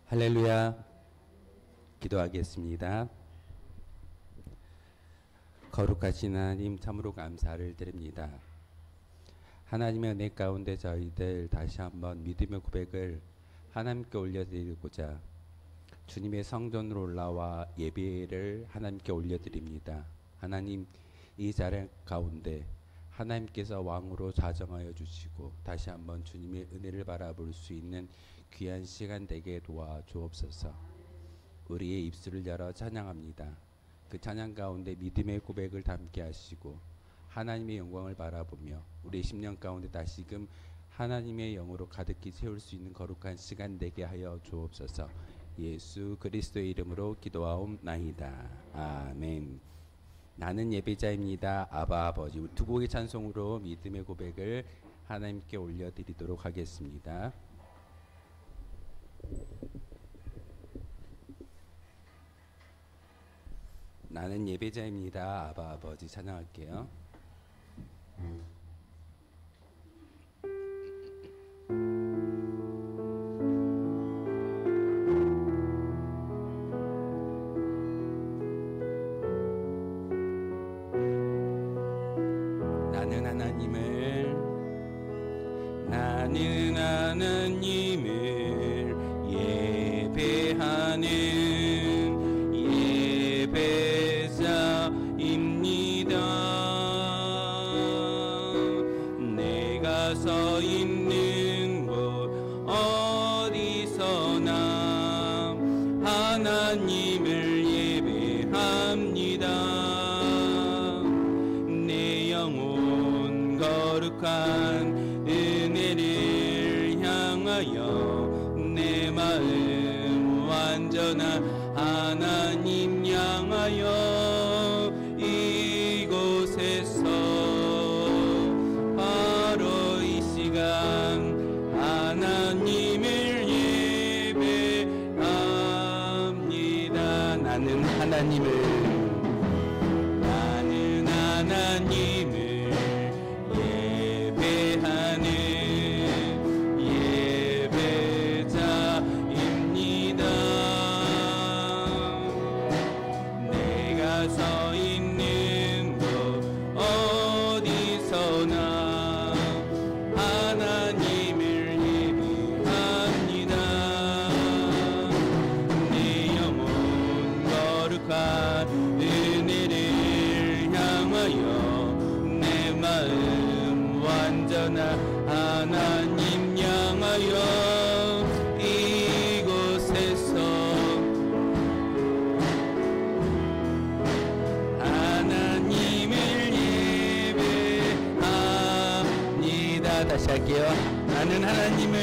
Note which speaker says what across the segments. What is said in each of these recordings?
Speaker 1: 할렐루야. 기도하겠습니다. 거룩하신 하나님, 참으로 감사를 드립니다. 하나님의 은혜 가운데 저희들 다시 한번 믿음의 고백을 하나님께 올려드리고자 주님의 성전으로 올라와 예배를 하나님께 올려드립니다. 하나님, 이 자리 가운데 하나님께서 왕으로 좌정하여 주시고 다시 한번 주님의 은혜를 바라볼 수 있는 귀한 시간 되게 도와주옵소서. 우리의 입술을 열어 찬양합니다. 그 찬양 가운데 믿음의 고백을 담게 하시고 하나님의 영광을 바라보며 우리의 심령 가운데 다시금 하나님의 영으로 가득히 채울 수 있는 거룩한 시간 되게 하여 주옵소서. 예수 그리스도의 이름으로 기도하옵나이다. 아멘. 나는 예배자입니다. 아바 아버지. 두 곡의 찬송으로 믿음의 고백을 하나님께 올려드리도록 하겠습니다. 나는 예배자입니다. 아바 아버지 찬양할게요. 나는 하나님을 예배하는 예배자입니다. 내가 서 있는 곳 어디서나 하나님을 예배합니다. 내 영혼 거룩한 은혜를 향하여 내 마음 완전한 하나님 향하여 이곳에서 바로 이 시간 하나님을 예배합니다. 나는 하나님을 예배하는 예배자입니다. 내가 서 있는 곳 어디서나 하나님을 예배합니다. 내 영혼 거룩한 은혜를 향하여 내 마음 완전한 하나님 향하여 이곳에서 하나님을 예배합니다. 다시 할게요. 나는 하나님을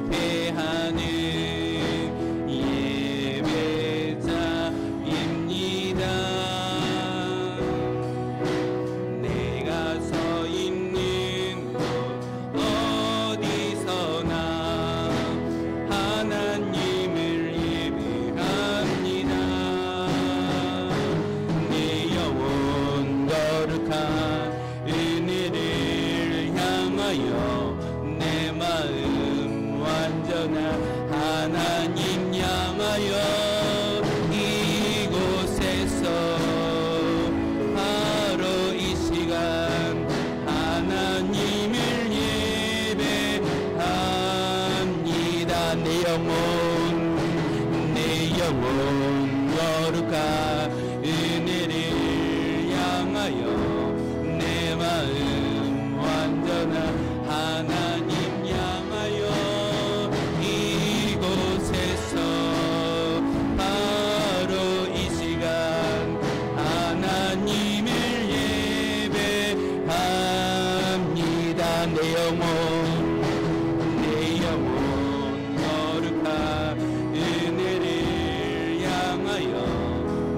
Speaker 1: 예배하는 예배자입니다. 내가 서 있는 곳 어디서나 하나님을 예배합니다. 내 영혼 거룩한 은혜를 향하여 내 마음 완전한 하나님 향하여 이곳에서 바로 이 시간 하나님을 예배합니다. 내 영혼 거룩한 은혜를 향하여 내 마음 완전한 하나님 향하여 이곳에서 바로 이 시간 하나님을 예배합니다. 내 영혼 거룩한 은혜를 향하여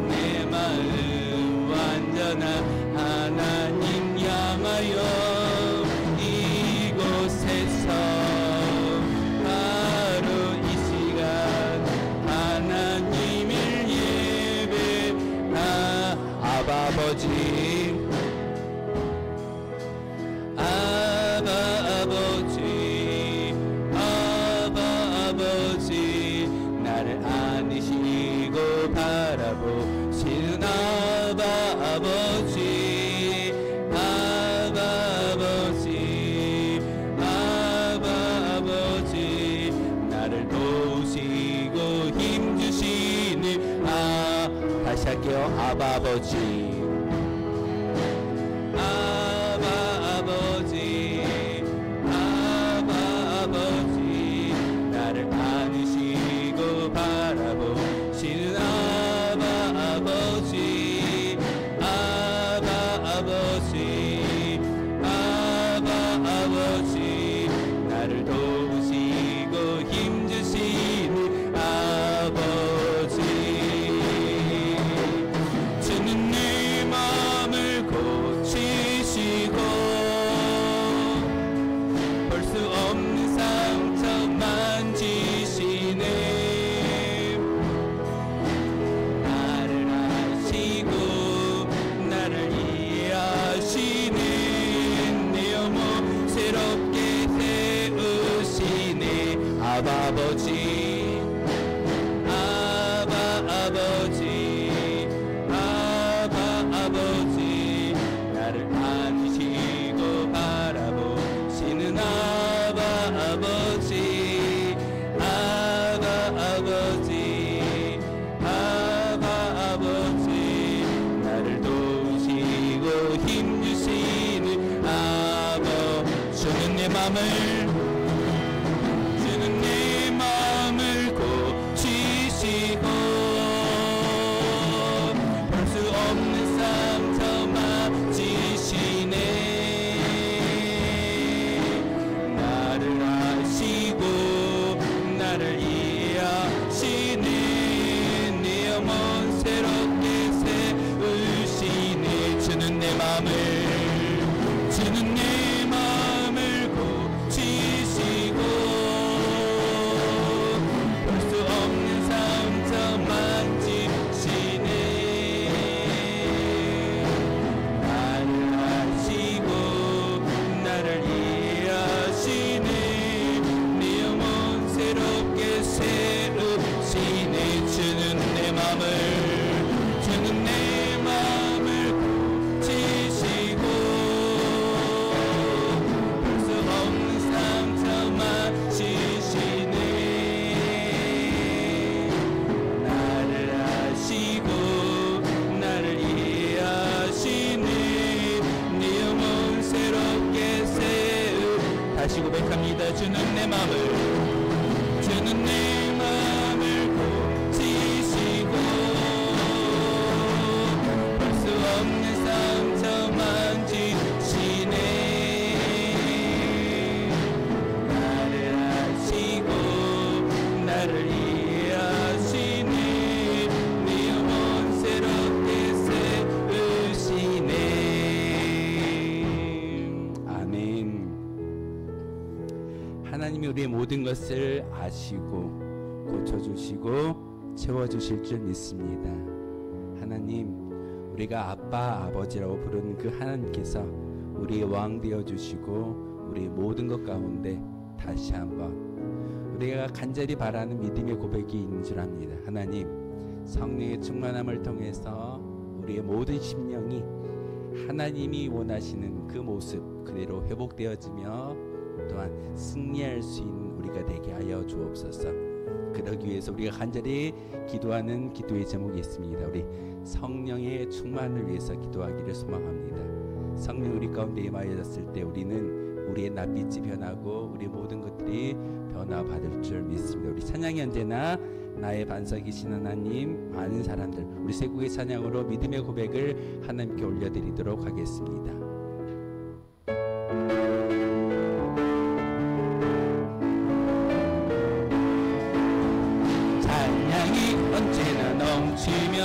Speaker 1: 내 마음 완전한 하나님 향하여 이곳에서 바로 이 시간 하나님을 아바 아버지 아버지 아버지 아버지 나를 도우시고 힘주시는 다시 할게요. 아버지 주는 내 맘을 고치시고 볼 수 없는 상처 만지시네 나를 아시고 나를 이해하시네 내 영혼 새롭게 세우시네 주는 내 맘을 주는 내 고백합니다. 주는 내 맘을 주는 내 맘을 고치시고 볼 수 없는 상처 만지시네 나를 아시고 나를 이해하시네 내 영혼 새롭게 세우시네 아멘. 하나님이 우리의 모든 것을 아시고 고쳐주시고 채워주실 줄 믿습니다. 하나님, 우리가 아빠, 아버지라고 부르는 그 하나님께서 우리의 왕 되어주시고 우리의 모든 것 가운데 다시 한번 우리가 간절히 바라는 믿음의 고백이 있는 줄 압니다. 하나님, 성령의 충만함을 통해서 우리의 모든 심령이 하나님이 원하시는 그 모습 그대로 회복되어지며 또한 승리할 수 있는 우리가 되게 하여 주옵소서. 그러기 위해서 우리가 간절히 기도하는 기도의 제목이 있습니다. 우리 성령의 충만을 위해서 기도하기를 소망합니다. 성령 우리 가운데 임하였을 때 우리는 우리의 낯빛이 변하고 우리 모든 것들이 변화받을 줄 믿습니다. 우리 찬양이 언제나 나의 반석이신 하나님, 많은 사람들 우리 세국의 찬양으로 믿음의 고백을 하나님께 올려드리도록 하겠습니다. 언제나 넘치며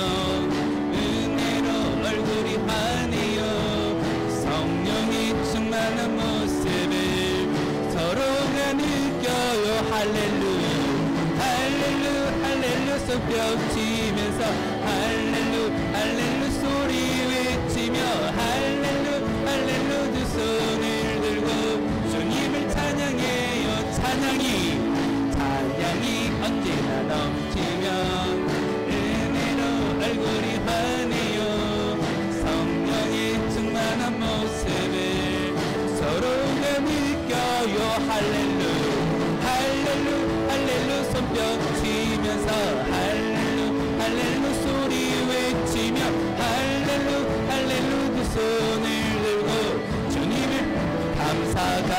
Speaker 1: 은혜로 얼굴이 환해요. 성령이 충만한 모습을 서로가 느껴요. 할렐루 할렐루 할렐루 손뼉치면서 할렐루 할렐루 소리 외치며 할렐루 할렐루 두 손을 들고 주님을 찬양해요. 찬양이 언제나 넘치며 얼굴이 환해요. 할렐루 할렐루 할렐루 손뼉 치면서 할렐루 할렐루 소리 외치며 할렐루 할렐루 두 손을 들고 주님을 감사가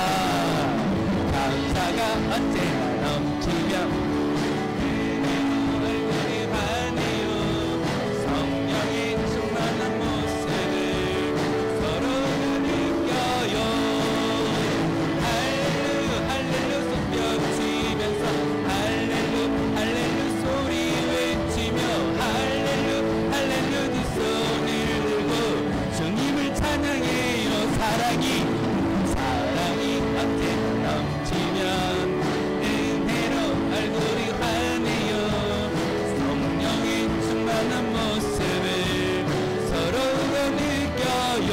Speaker 1: 언제나 넘치며 얼굴이 환해요 성령의 충만한 모습을 서로가 느껴요 할렐루 할렐루 손뼉 치면서 할렐루 할렐루 소리 외치며 할렐루 할렐루 두 손을 들고 주님을 찬양해요 사랑이 언제나 넘치면 은혜로 얼굴이 환해요 성령의 충만한 모습을 서로가 느껴요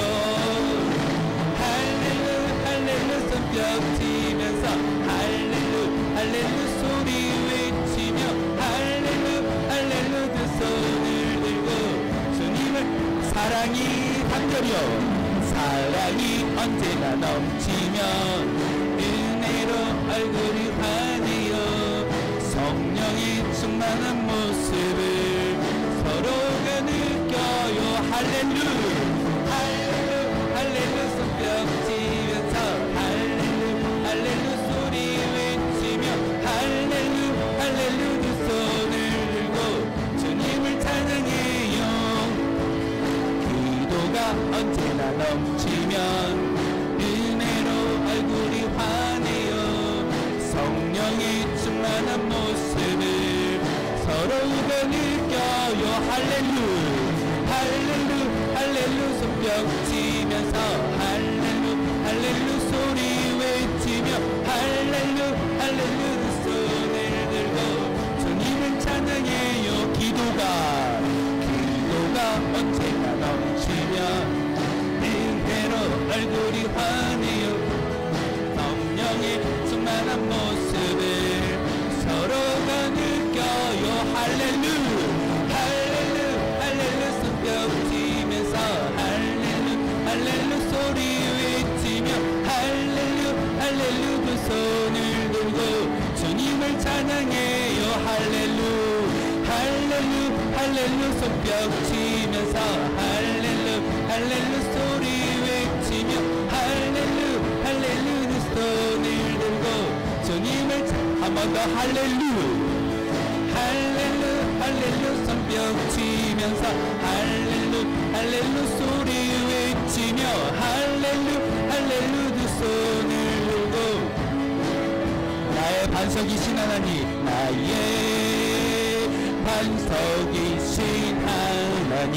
Speaker 1: 할렐루 할렐루 손뼉 치면서 할렐루 할렐루 소리 외치며 할렐루 할렐루 두 손을 들고 주님을 사랑이 단결이요 사랑이 언제나 넘치면 은혜로 얼굴이 환해요 성령의 충만한 모습을 서로가 느껴요 할렐루 할렐루 할렐루 손뼉 치면서 할렐루 할렐루 소리 외치며 할렐루 할렐루 두 손을 들고 주님을 찬양해요 기도가 언제나 넘치면 은혜로 얼굴이 환해요 성령의 충만한 모습을 서로가 느껴요 할렐루 할렐루 할렐루 손뼉 치면서 할렐루 할렐루 소리 외치며 할렐루 할렐루 두 손을 들고 주님을 찬양해요 기도가 언제나 넘치면 은혜로 얼굴이 환해요 성령의 충만한 모습을 서로가 느껴요 할렐루 할렐루 할렐루 손뼉 치면서 할렐루 할렐루 소리 외치며 할렐루 할렐루 두 손을 들고 주님을 찬양해요 할렐루 할렐루 할렐루 손뼉 치면서 할렐루 할렐루 소리 외치며 할렐루 할렐루 두 손을 들고 주님을 한 번 더 할렐루 할렐루 할렐루 손뼉 치면서 할렐루 할렐루 소리 외치며 할렐루 할렐루 두 손을 들고 나의 반석이신 하나님 나의 반석이신 하나님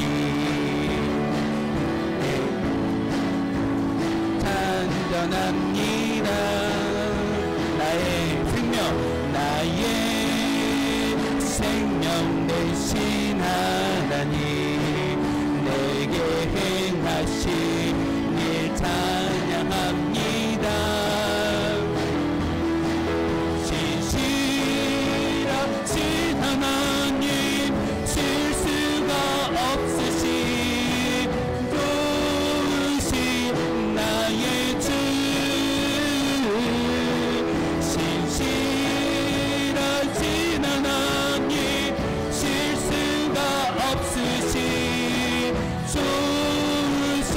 Speaker 1: 찬전합니다 나의 생명 되신 하나님 내게 행하신 일 찬양합니다 신실하신 하나님 실수가 없으신 좋으신 나의 주 신실하신 하나님 실수가 없으신 좋으신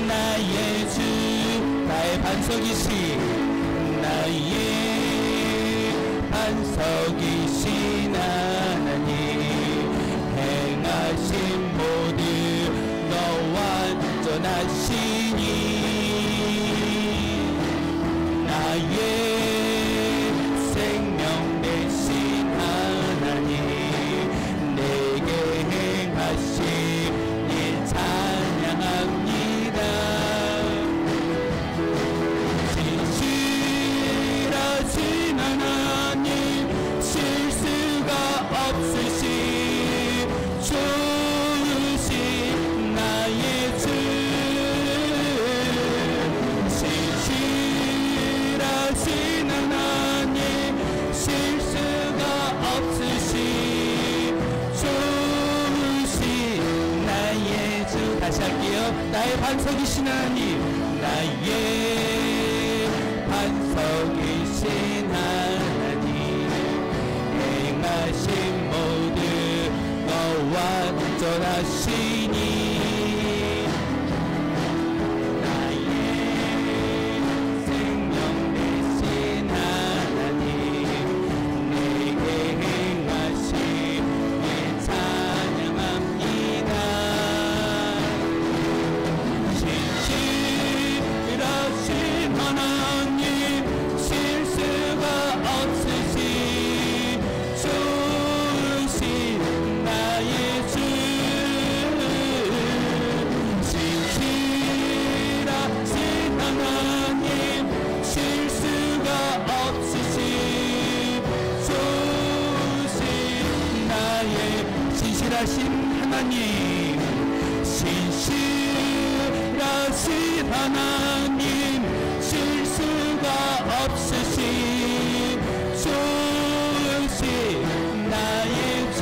Speaker 1: 나의 주 나의 반석이신 나의 반석이신 하나님 행하신 모든 너 완전하시니 나의 생명 되신 하나님 내게 행하신 일 찬양합니다 신실하신 하나님 실수가 없으신 좋으신 나의 주 신실하신 하나님 실수가 없으신 좋으신 나의 주 다시 할게요 나의 반석이신 하나님 나의 반석
Speaker 2: 계신 하나님 행하신 모든 너와 온전하시니 나의 생명 되신 하나님 내게 행하심에 찬양합니다. 신실하신 하나님 실수가 없으신 좋으신 나의 주 신실하신 하나님 실수가 없으신 좋으신 나의 신실하신 하나님 신실하신 하나님 실수가 없으신 좋으신 나의 주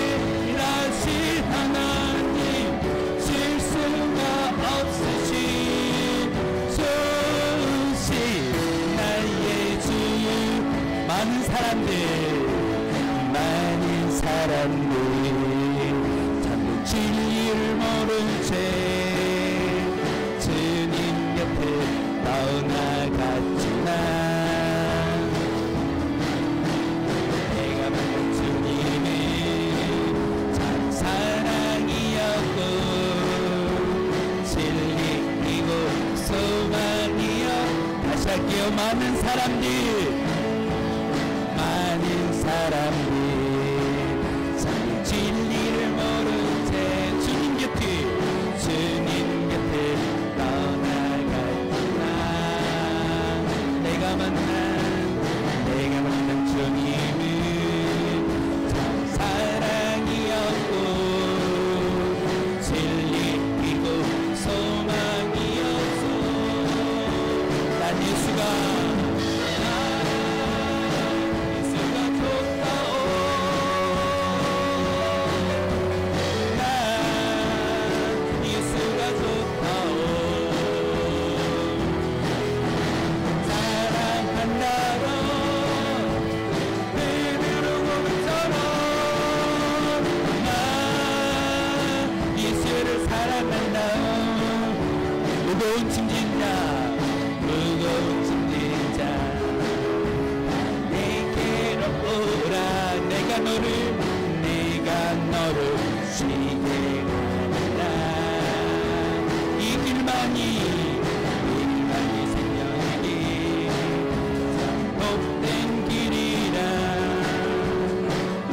Speaker 2: 신실하신 하나님 실수가 없으신 좋으신 나의 주 많은 사람들 참된 진리를 모른 채 주님 곁에 떠나갔지만 내가 만난 주님의 참 사랑이었고 진리이고 소망이여 다시 할게요. 많은 사람들 진리를 모른 채 주님 곁에 떠나갔구나. 내가 만난 주님은 참 사랑이었고 진리이고 소망이었어. 난 예수가 무거운 짐진 자 내게로 오라. 내가 너를 쉬게 하리라. 이 길만이 생명이기 복된 길이라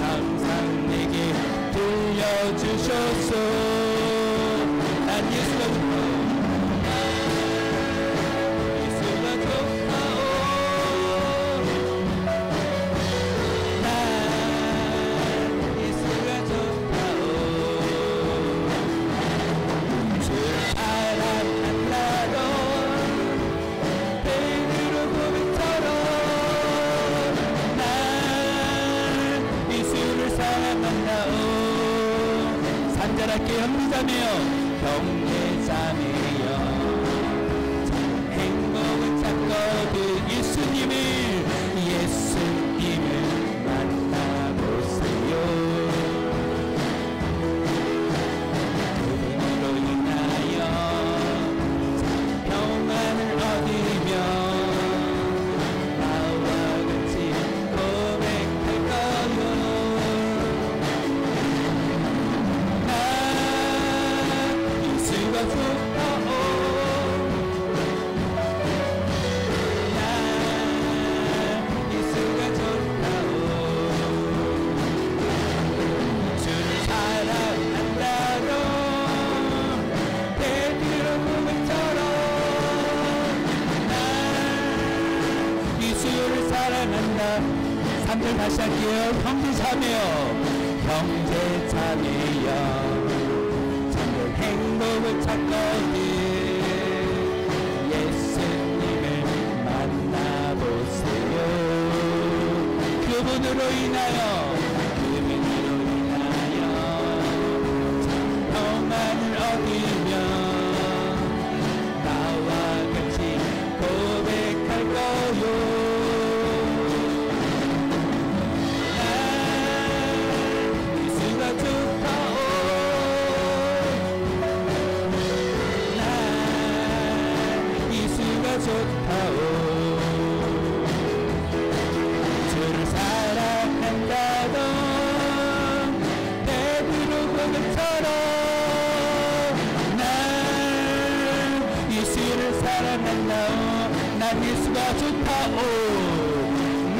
Speaker 2: 항상 내게 들려주셨소. 난 예수가 형제자매여 행복을 찾고 그 예수님을 만나보세요. 그분으로 인하여 평안을 얻으며 나와 같이 고백할 거요. 예수가 좋다오. 예수가 좋다오. 주를 사랑한다로 베드로 고백처럼 난 예수를 사랑한다. 3절 다시 할게요. 형제자매여 행복을 찾거든 예수님을 만나보세요. 그분으로 인하여 평안을 얻으며 좋다오 주를 사랑한다던 베드로 고백처럼 난 예수를 사랑한다오 난 예수가 좋다오 난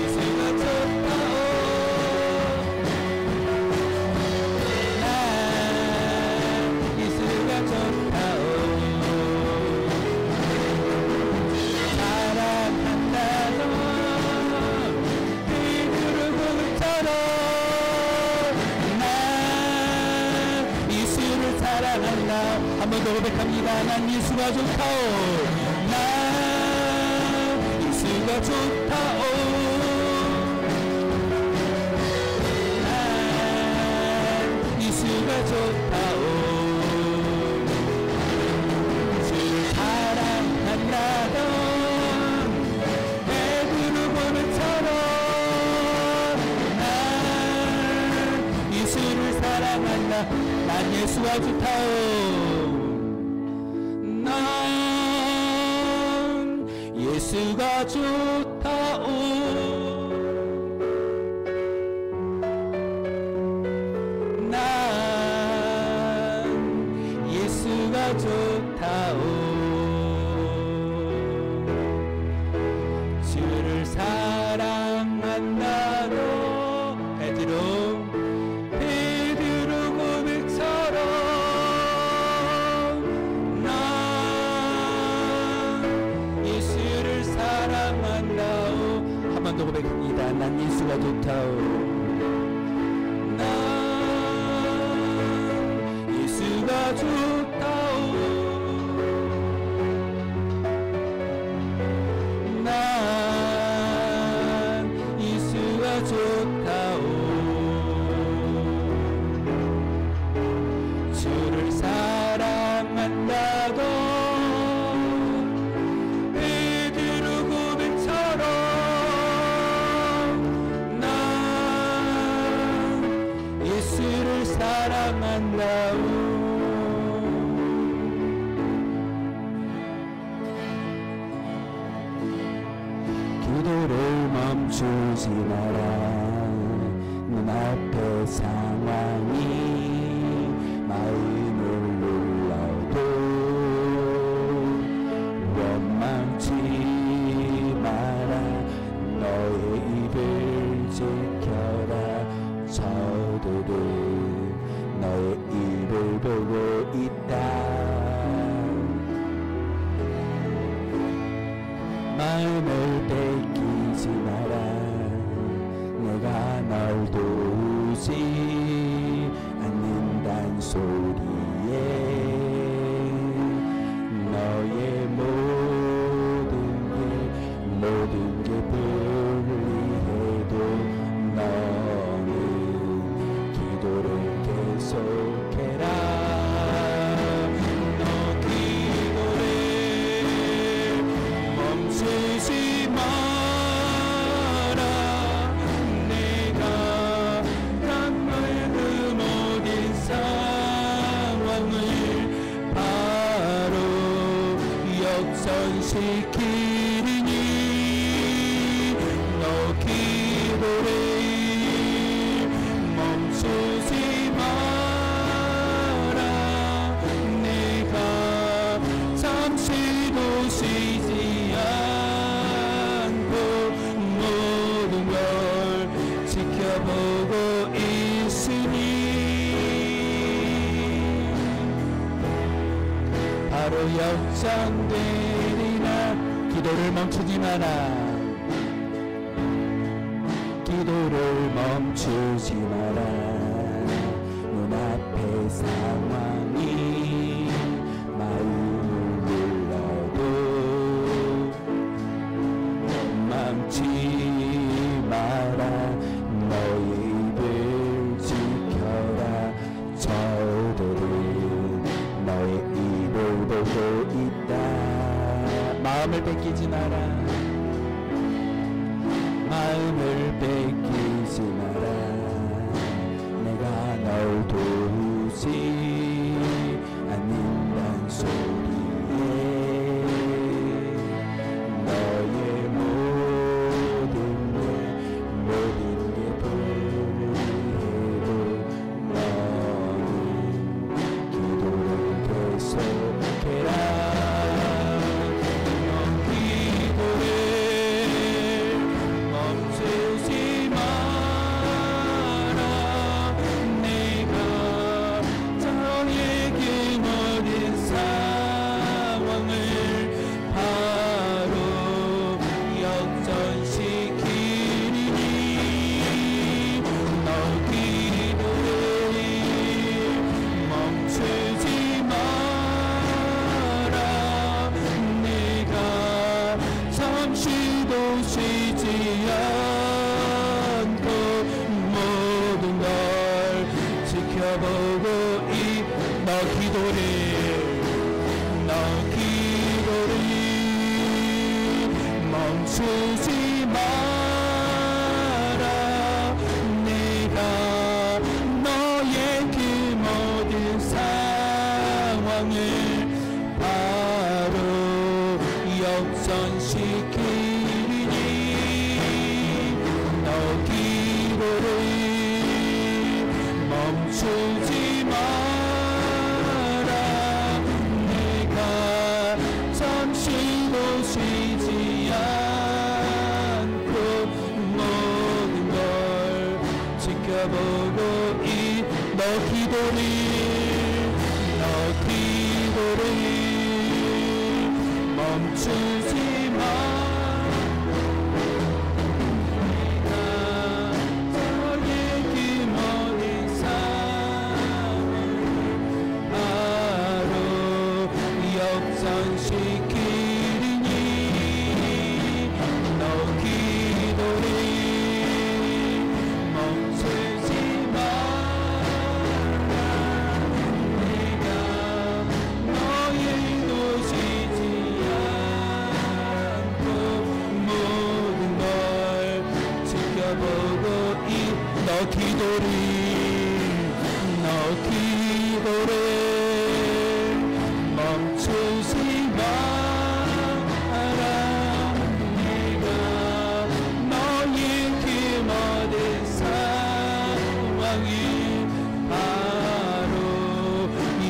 Speaker 2: 예수가 좋다오 난 예수가 좋다오 사랑한다던 베드로 고백처럼 난 예수를 사랑한다 한 번 더 고백합니다 난 예수가 좋다오 난 예수가 좋다오 난 예수가 좋다오 주를 사랑한다던 베드로 고백처럼 난 예수를 사랑한다 난 예수가 좋다오 난 예수가 좋다오 난 예수가 좋다오 주를 사랑한다도 베드로 고백처럼 난 예수를 사랑한다오 한 번 더 고백합니다 난 예수가 좋다오 난 예수가 좋다오 난 예수가 좋다오 주를 사랑한다던 베드로 고백처럼 난 예수를 사랑한다오 기도를 멈추지 마라 눈앞의 상황이 마음을 눌러도 원망치 마라 너의 입을 지켜라 저들은 너의 입을 보고 있다 마음을 뺏기지 마라 내가 널 도우지 않는단 소리에 너의 모든 게 불리해도 너는 기도를 계속해라 너 기도를 멈추지 마라 내가 난 너의 그 모든 상황을 바로 역전시키리니 너 기도를 멈추지 마라 내가 잠시도 쉬지 않고 모든 걸 지켜보고 있으니 바로 역전되리라 기도를 멈추지 마라 기도를 멈추지 마라 눈앞의 상황이 마음을 눌러도 멈추지 마라 너의 입을 지켜라 저들은 너의 입을 보고 있다 마음을 뺏기지 마라 마음을 뺏기지 마라 내가 널 도우지 않는단 소리에 지켜보고 너 기도를 멈추지 마라. 내가 너의 그 모든 상황을 바로 역전시키니 너 기도를 멈추지 마라. 내가 잠시도 쉬지 않고 모든 걸 지켜보고 너 기도를 멈추지 마. 내가 너의 그 모든 삶을 바로 역전시키니 너 기도를 멈추지 마. 내가 너의 놓치지 않고 모든 걸 지켜보고 너 기도를 멈추지 마라. 내가 너의 그 모든 상황을 바로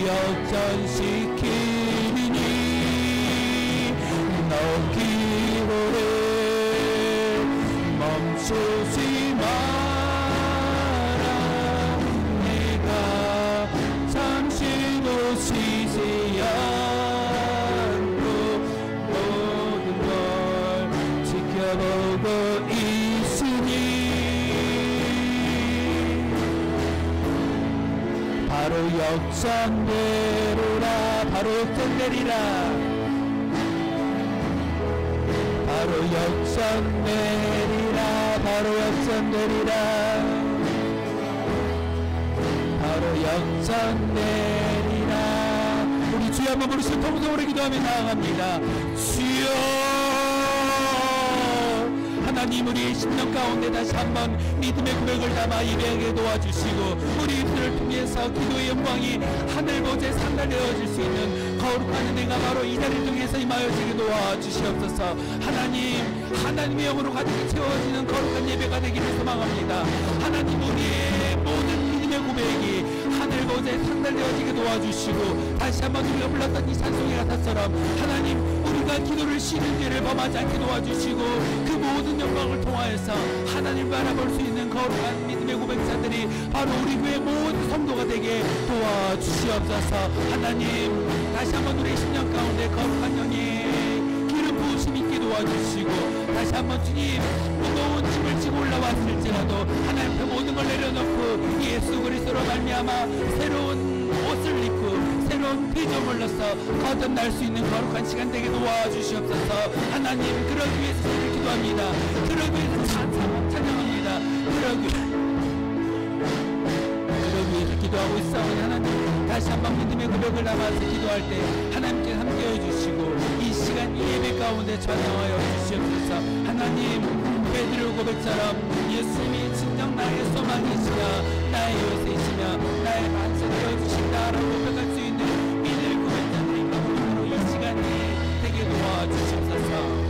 Speaker 2: 역전시키니 너 기도를 멈추지 마라. 내가 잠시도 쉬지 않고 모든 걸 지켜보고 있으니 바로 역전되리라. 바로 역전되리라. 바로 역전되리라. 바로 역전되리라. 바로 역전되리라. 우리 주여 한번 부르시고 통성으로 기도하며 나아갑니다. 주여 하나님 우리의 심령 가운데 다시 한번 믿음의 고백을 담아 예배하게 도와주시고 우리들을 통해서 기도의 영광이 하늘 보좌에 상달되어질 수 있는 거룩한 은혜가 바로 이 자리를 통해서 임하여지게 도와주시옵소서. 하나님의 영으로 가득히 채워지는 거룩한 예배가 되기를 소망합니다. 하나님 우리의 모든 믿음의 고백이 하늘 보좌에 상달되어지게 도와주시고 다시 한번 우리가 불렀던 이 찬송의 가사처럼 하나님 우리가 기도를 쉬는 죄를 범하지 않게 도와주시고 그 모든 영광을 통하여서 하나님 바라볼 수 있는 거룩한 믿음의 고백자들이 바로 우리 교회 모든 성도가 되게 도와주시옵소서. 하나님 다시 한번 우리의 심령 가운데 거룩한 영의 기름 부으심 있게 도와주시고 다시 한번 주님 무거운 짐을 지고 올라왔을지라도 하나님 그 모든 걸 내려놓고 예수 그리스도로 말미암아 새로운 옷을 입고 새로운 피조물로서 거듭날 수 있는 거룩한 시간 되게 도와주시옵소서. 하나님 그러기 위해서 기도합니다. 그러기 위해서 찬양합니다. 그러기 위해서 기도하고 있사오니 하나님 다시 한번 믿음의 고백을 담아서 기도할 때 하나님께 함께해 주시고 이 시간 이 예배 가운데 전향하여 주시옵소서. 하나님 베드로 고백처럼 예수님이 진정 나의 소망이시며 나의 요새이시며 나의 반석이 되어 주신다라고 고백할 수 있는 믿음의 고백자들이 바로 이 시간에 되게 도와주시옵소서.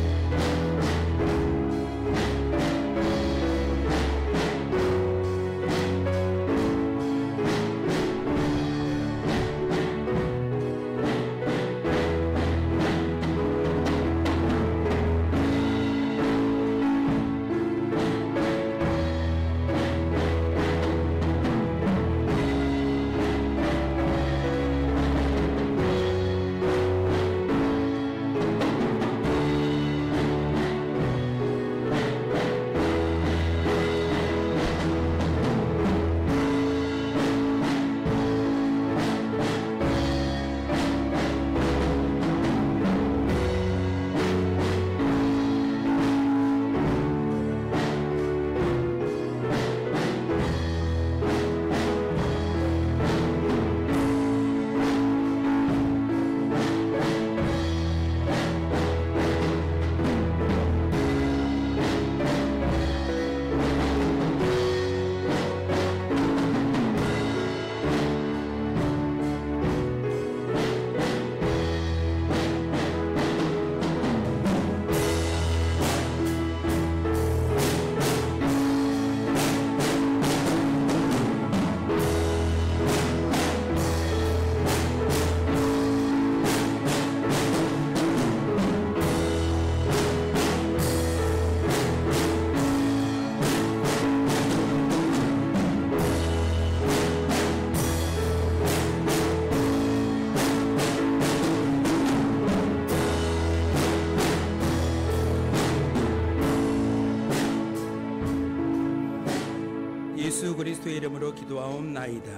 Speaker 3: 그리스도의 이름으로 기도하옵나이다.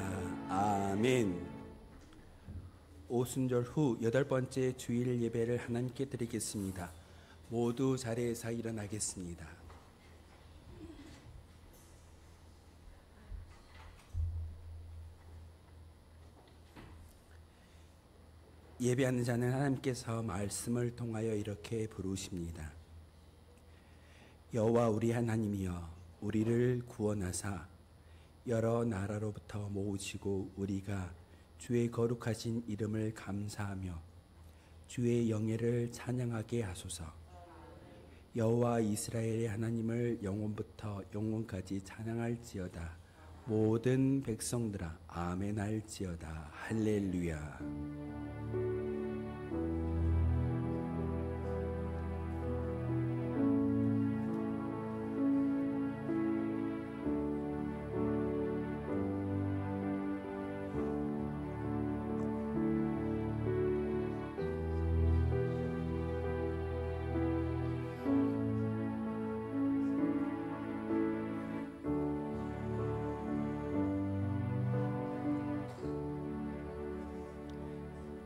Speaker 3: 아멘. 오순절 후 8번째 주일 예배를 하나님께 드리겠습니다. 모두 자리에서 일어나겠습니다. 예배하는 자는 하나님께서 말씀을 통하여 이렇게 부르십니다. 여호와 우리 하나님이여, 우리를 구원하사 여러 나라로부터 모으시고 우리가 주의 거룩하신 이름을 감사하며 주의 영예를 찬양하게 하소서. 여호와 이스라엘의 하나님을 영원부터 영원까지 찬양할지어다. 모든 백성들아 아멘 할지어다. 할렐루야.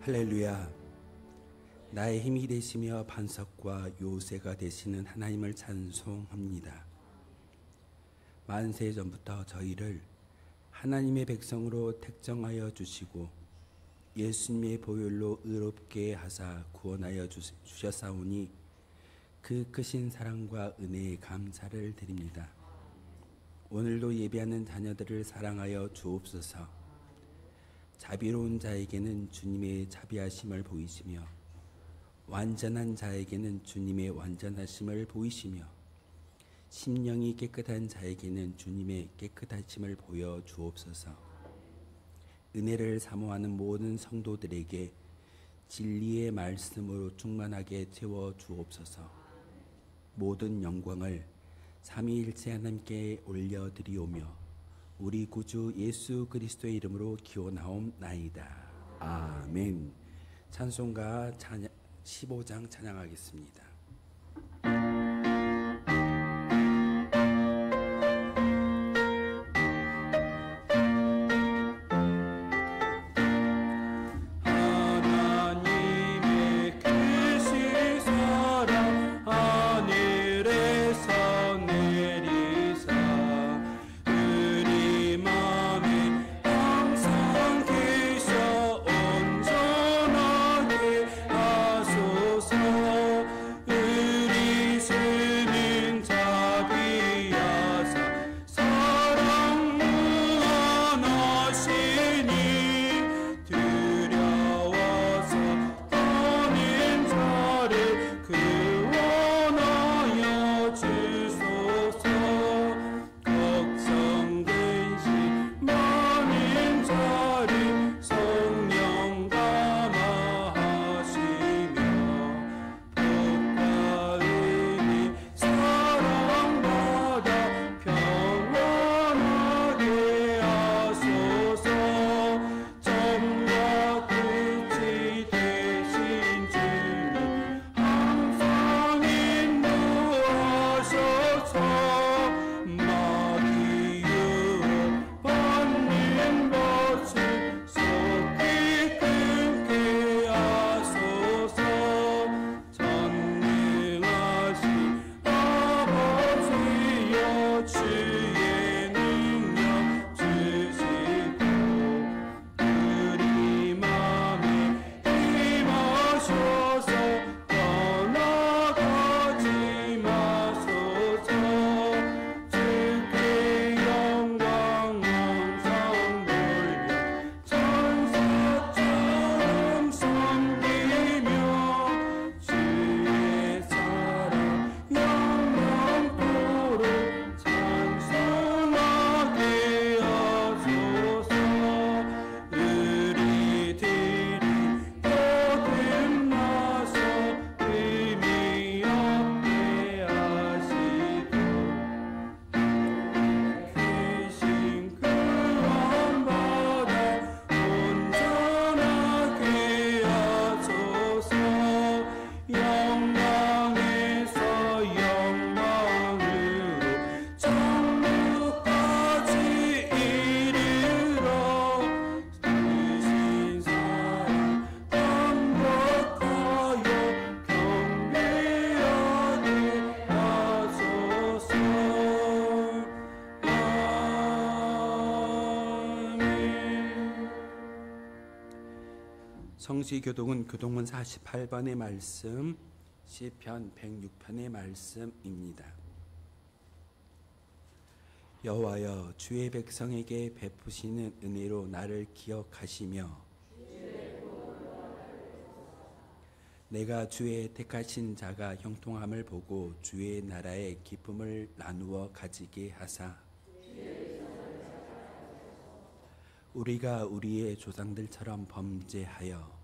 Speaker 3: 할렐루야. 나의 힘이 되시며 반석과 요새가 되시는 하나님을 찬송합니다. 만세 전부터 저희를 하나님의 백성으로 택정하여 주시고 예수님의 보혈로 의롭게 하사 구원하여 주셨사오니 그 크신 사랑과 은혜에 감사를 드립니다. 오늘도 예배하는 자녀들을 사랑하여 주옵소서. 자비로운 자에게는 주님의 자비하심을 보이시며 완전한 자에게는 주님의 완전하심을 보이시며 심령이 깨끗한 자에게는 주님의 깨끗하심을 보여 주옵소서. 은혜를 사모하는 모든 성도들에게 진리의 말씀으로 충만하게 채워 주옵소서. 모든 영광을 삼위일체 하나님께 올려드리오며 우리 구주 예수 그리스도의 이름으로 기원하옵나이다. 아멘. 찬송가 15장 찬양하겠습니다. 성시교독은 교동문 48번의 말씀, 시편 106편의 말씀입니다. 여호와여, 주의 백성에게 베푸시는 은혜로 나를 기억하시며 내가 주의 택하신 자가 형통함을 보고 주의 나라의 기쁨을 나누어 가지게 하사 우리가 우리의 조상들처럼 범죄하여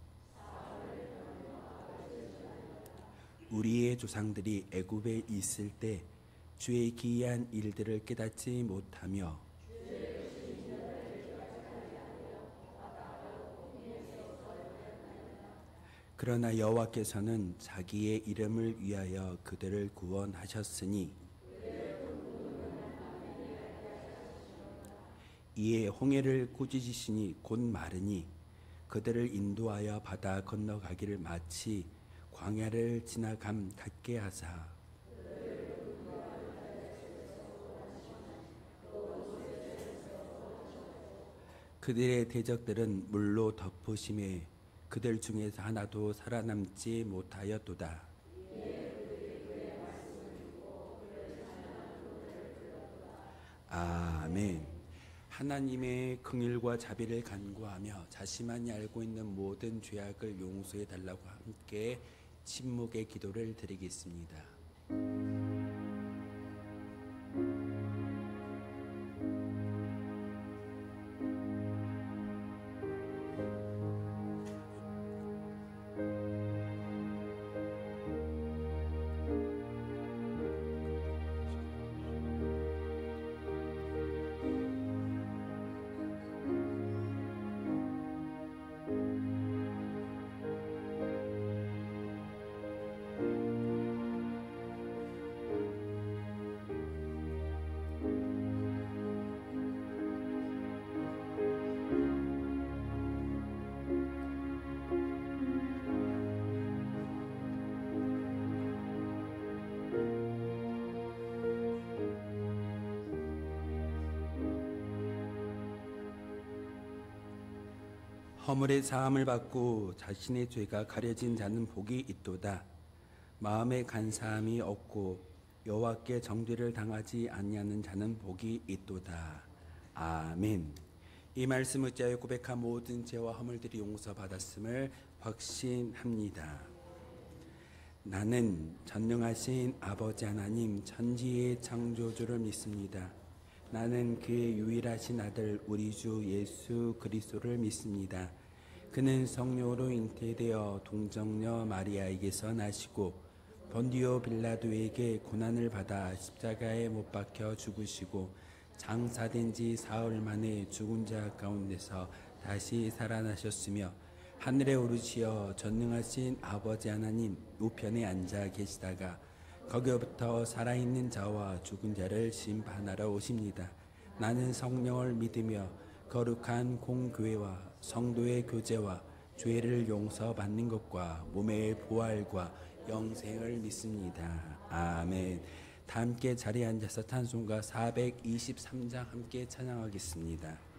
Speaker 3: 우리의 조상들이 애굽에 있을 때 주의 기이한 일들을 깨닫지 못하며 그러나 여호와께서는 자기의 이름을 위하여 그들을 구원하셨으니 이에 홍해를 꾸짖으시니 곧 마르니 그들을 인도하여 바다 건너가기를 마치 광야를 지나감 같게 하사 그들의 대적들은 물로 덮으심에 그들 중에서 하나도 살아남지 못하였도다. 아멘. 하나님의 긍휼과 자비를 간구하며 자신만이 알고 있는 모든 죄악을 용서해 달라고 함께 침묵의 기도를 드리겠습니다. 허물의 사함을 받고 자신의 죄가 가려진 자는 복이 있도다. 마음에 간사함이 없고 여호와께 정죄를 당하지 아니하는 자는 복이 있도다. 아멘. 이 말씀 의지하여 고백한 모든 죄와 허물들이 용서받았음을 확신합니다. 나는 전능하신 아버지 하나님 천지의 창조주를 믿습니다. 나는 그의 유일하신 아들 우리 주 예수 그리스도를 믿습니다. 그는 성령으로 잉태되어 동정녀 마리아에게서 나시고 본디오 빌라도에게 고난을 받아 십자가에 못 박혀 죽으시고 장사된 지 사흘 만에 죽은 자 가운데서 다시 살아나셨으며 하늘에 오르시어 전능하신 아버지 하나님 우편에 앉아 계시다가 거기로부터 살아있는 자와 죽은 자를 심판하러 오십니다. 나는 성령을 믿으며 거룩한 공교회와 성도의 교제와 죄를 용서받는 것과 몸의 부활과 영생을 믿습니다. 아멘. 다 함께 자리에 앉아서 찬송가 423장 함께 찬양하겠습니다.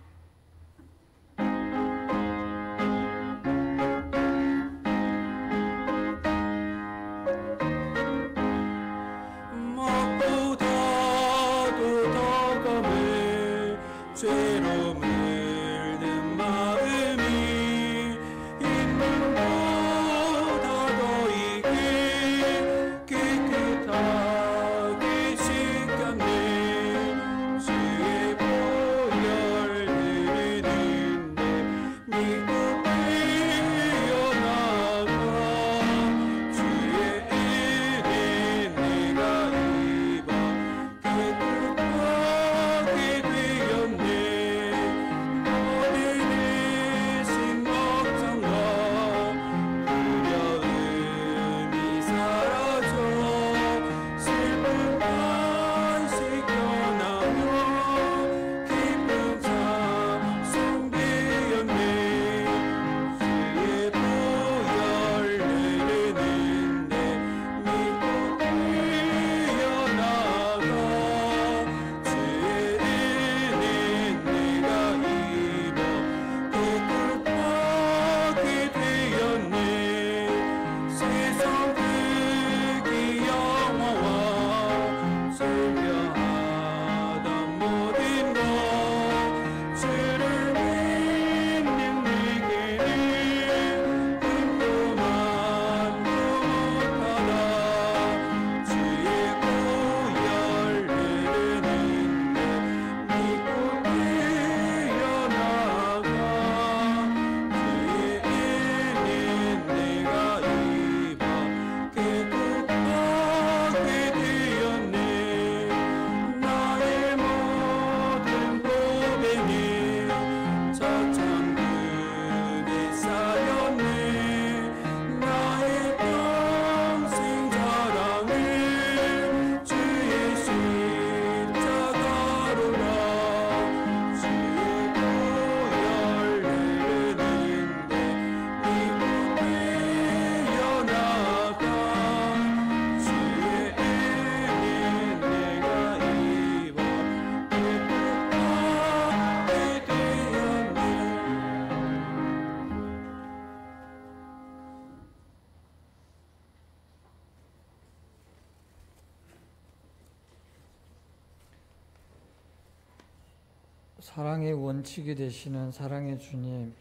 Speaker 4: 사랑의 원칙이 되시는 사랑의 주님,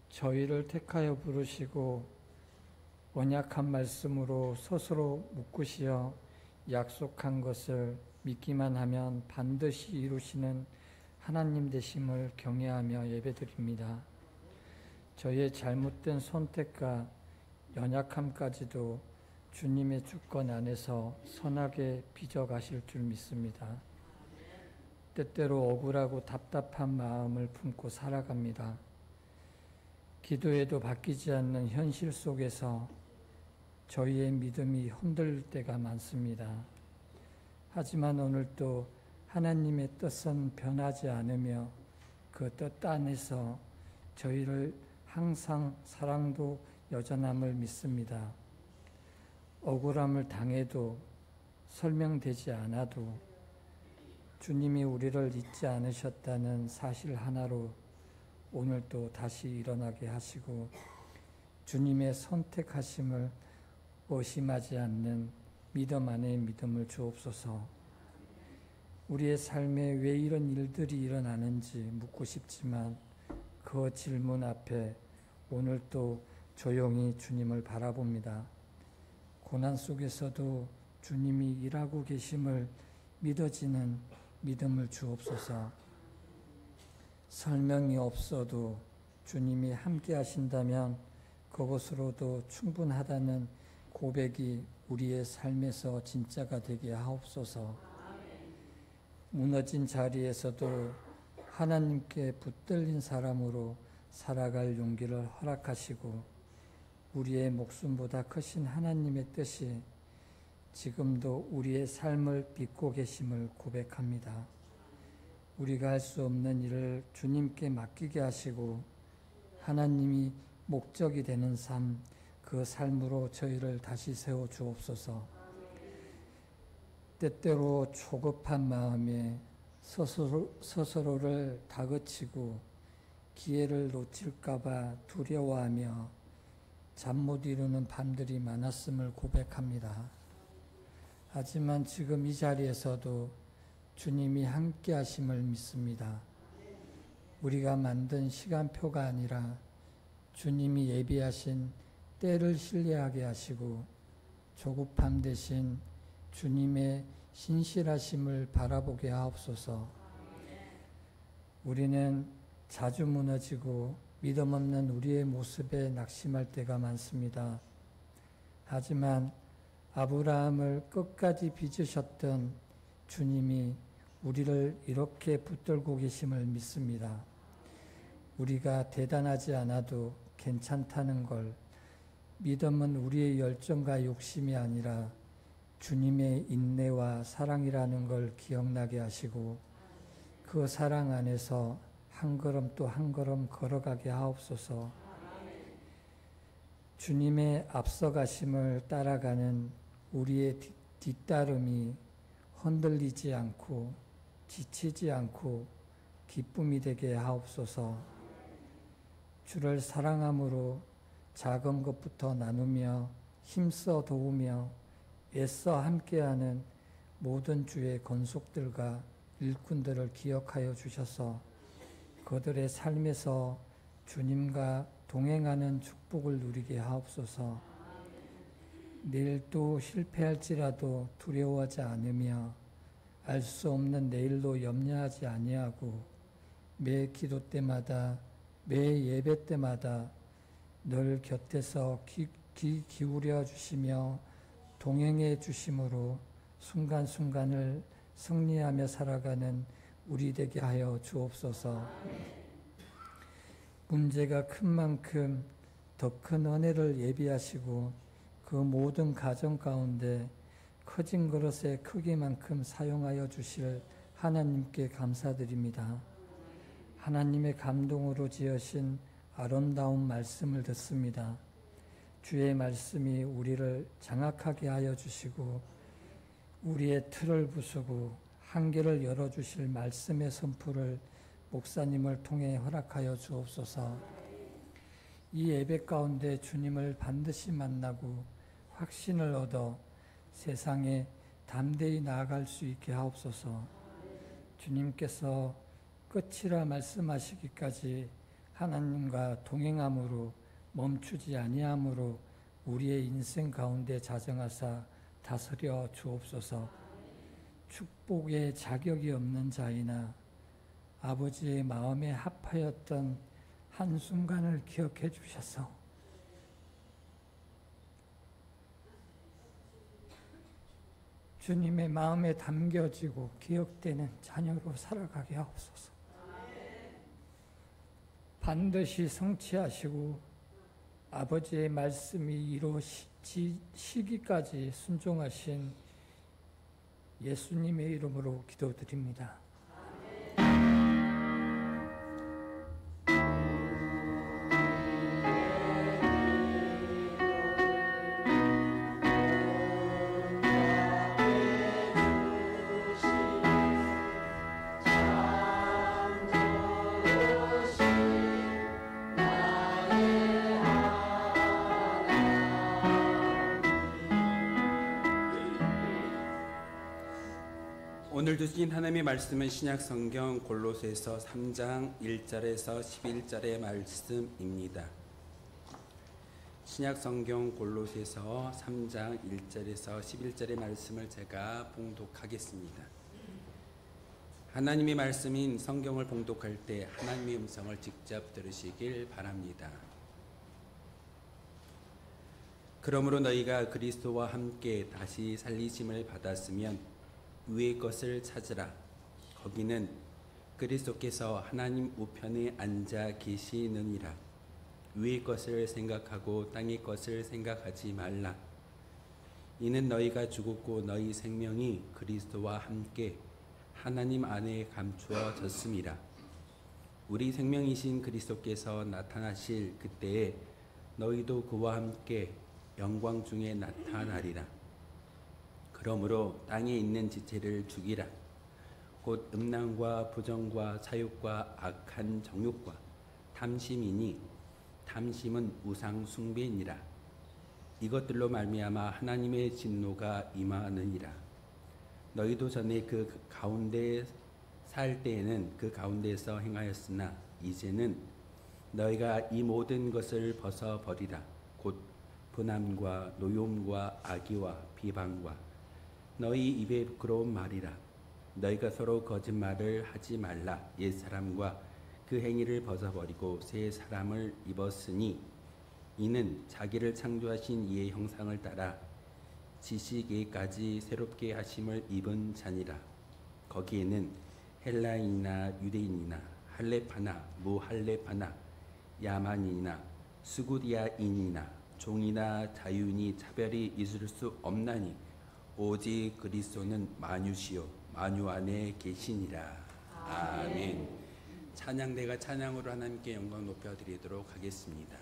Speaker 4: 저희를 택하여 부르시고 언약한 말씀으로 스스로 묶으시어 약속한 것을 믿기만 하면 반드시 이루시는 하나님 되심을 경외하며 예배드립니다. 저희의 잘못된 선택과 연약함까지도 주님의 주권 안에서 선하게 빚어가실 줄 믿습니다. 때때로 억울하고 답답한 마음을 품고 살아갑니다. 기도해도 바뀌지 않는 현실 속에서 저희의 믿음이 흔들릴 때가 많습니다. 하지만 오늘도 하나님의 뜻은 변하지 않으며 그 뜻 안에서 저희를 항상 사랑도 여전함을 믿습니다. 억울함을 당해도 설명되지 않아도 주님이 우리를 잊지 않으셨다는 사실 하나로 오늘도 다시 일어나게 하시고 주님의 선택하심을 의심하지 않는 믿음 안에 믿음을 주옵소서. 우리의 삶에 왜 이런 일들이 일어나는지 묻고 싶지만 그 질문 앞에 오늘도 조용히 주님을 바라봅니다. 고난 속에서도 주님이 일하고 계심을 믿어지는 믿음을 주옵소서. 설명이 없어도 주님이 함께 하신다면 그것으로도 충분하다는 고백이 우리의 삶에서 진짜가 되게 하옵소서. 무너진 자리에서도 하나님께 붙들린 사람으로 살아갈 용기를 허락하시고 우리의 목숨보다 크신 하나님의 뜻이 지금도 우리의 삶을 빚고 계심을 고백합니다. 우리가 할 수 없는 일을 주님께 맡기게 하시고 하나님이 목적이 되는 삶, 그 삶으로 저희를 다시 세워 주옵소서. 때때로 조급한 마음에 스스로를 다그치고 기회를 놓칠까봐 두려워하며 잠 못 이루는 밤들이 많았음을 고백합니다. 하지만 지금 이 자리에서도 주님이 함께 하심을 믿습니다. 우리가 만든 시간표가 아니라 주님이 예비하신 때를 신뢰하게 하시고 조급함 대신 주님의 신실하심을 바라보게 하옵소서. 우리는 자주 무너지고 믿음 없는 우리의 모습에 낙심할 때가 많습니다. 하지만 아브라함을 끝까지 빚으셨던 주님이 우리를 이렇게 붙들고 계심을 믿습니다. 우리가 대단하지 않아도 괜찮다는 걸, 믿음은 우리의 열정과 욕심이 아니라 주님의 인내와 사랑이라는 걸 기억나게 하시고 그 사랑 안에서 한 걸음 또 한 걸음 걸어가게 하옵소서. 주님의 앞서가심을 따라가는 우리의 뒤따름이 흔들리지 않고 지치지 않고 기쁨이 되게 하옵소서. 주를 사랑함으로 작은 것부터 나누며 힘써 도우며 애써 함께하는 모든 주의 권속들과 일꾼들을 기억하여 주셔서 그들의 삶에서 주님과 동행하는 축복을 누리게 하옵소서. 내일 또 실패할지라도 두려워하지 않으며 알 수 없는 내일로 염려하지 아니하고 매 기도 때마다 매 예배 때마다 늘 곁에서 귀 기울여 주시며 동행해 주심으로 순간순간을 승리하며 살아가는 우리 되게 하여 주옵소서. 문제가 큰 만큼 더 큰 은혜를 예비하시고 그 모든 가정 가운데 커진 그릇의 크기만큼 사용하여 주실 하나님께 감사드립니다. 하나님의 감동으로 지으신 아름다운 말씀을 듣습니다. 주의 말씀이 우리를 장악하게 하여 주시고 우리의 틀을 부수고 한계를 열어주실 말씀의 선포를 목사님을 통해 허락하여 주옵소서. 이 예배 가운데 주님을 반드시 만나고 확신을 얻어 세상에 담대히 나아갈 수 있게 하옵소서. 주님께서 끝이라 말씀하시기까지 하나님과 동행함으로 멈추지 아니함으로 우리의 인생 가운데 자정하사 다스려 주옵소서. 축복의 자격이 없는 자이나 아버지의 마음에 합하였던 한순간을 기억해 주셔서 주님의 마음에 담겨지고 기억되는 자녀로 살아가게 하옵소서. 반드시 성취하시고 아버지의 말씀이 이루어지시기까지 순종하신 예수님의 이름으로 기도드립니다.
Speaker 3: 오늘 주신 하나님의 말씀은 신약성경 골로새서 3장 1절에서 11절의 말씀입니다. 신약성경 골로새서 3장 1절에서 11절의 말씀을 제가 봉독하겠습니다. 하나님의 말씀인 성경을 봉독할 때 하나님의 음성을 직접 들으시길 바랍니다. 그러므로 너희가 그리스도와 함께 다시 살리심을 받았으면 위의 것을 찾으라. 거기는 그리스도께서 하나님 우편에 앉아 계시느니라. 위의 것을 생각하고 땅의 것을 생각하지 말라. 이는 너희가 죽었고 너희 생명이 그리스도와 함께 하나님 안에 감추어졌음이라. 우리 생명이신 그리스도께서 나타나실 그때에 너희도 그와 함께 영광 중에 나타나리라. 그러므로 땅에 있는 지체를 죽이라. 곧 음란과 부정과 사욕과 악한 정욕과 탐심이니 탐심은 우상 숭배니라. 이것들로 말미암아 하나님의 진노가 임하느니라. 너희도 전에 그 가운데 살 때에는 그 가운데서 행하였으나 이제는 너희가 이 모든 것을 벗어버리라. 곧 분함과 노여움과 악의와 비방과 너희 입에 부끄러운 말이라. 너희가 서로 거짓말을 하지 말라. 옛사람과 그 행위를 벗어버리고 새 사람을 입었으니 이는 자기를 창조하신 이의 형상을 따라 지식에까지 새롭게 하심을 입은 자니라. 거기에는 헬라인이나 유대인이나 할레파나 무할레파나 야만인이나 수구디아인이나 종이나 자유인이 차별이 있을 수 없나니 오직 그리스도는 만유시요 만유 안에 계시니라. 아멘. 찬양대가 찬양으로 하나님께 영광 높여드리도록 하겠습니다.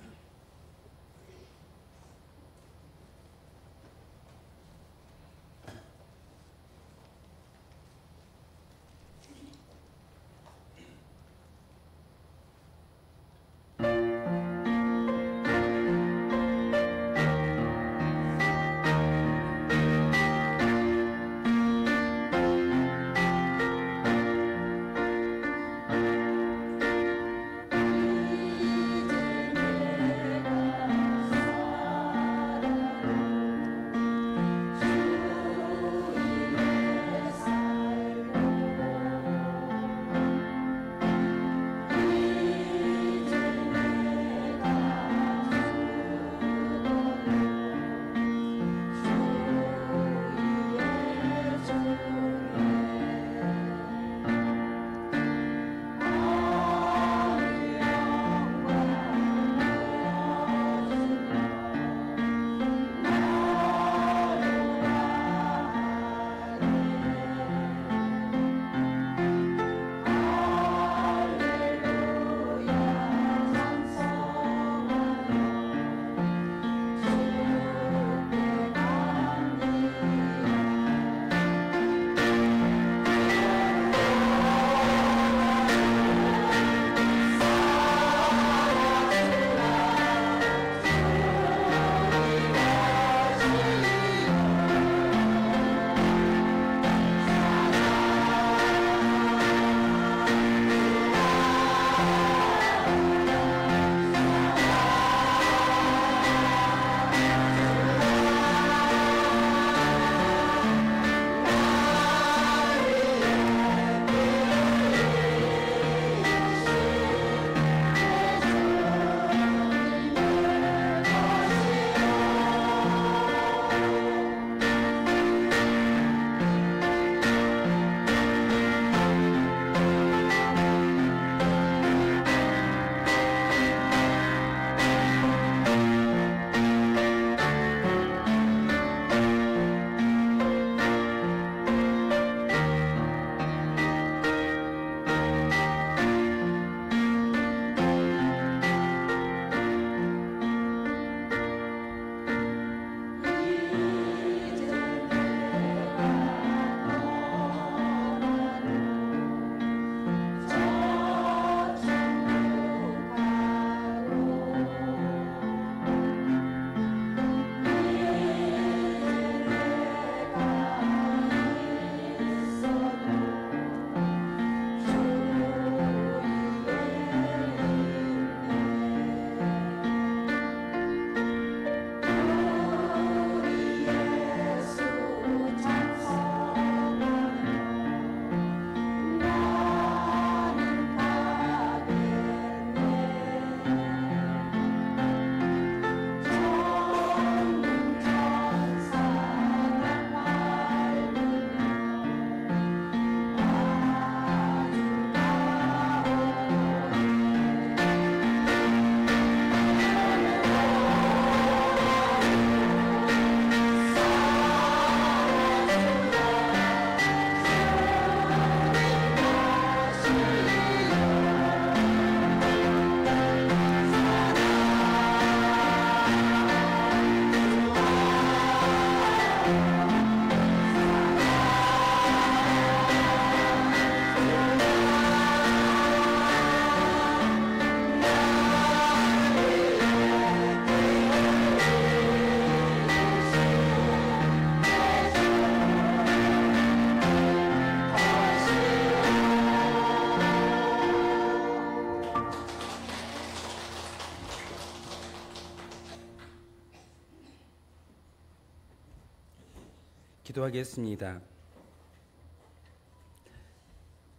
Speaker 3: 기도하겠습니다.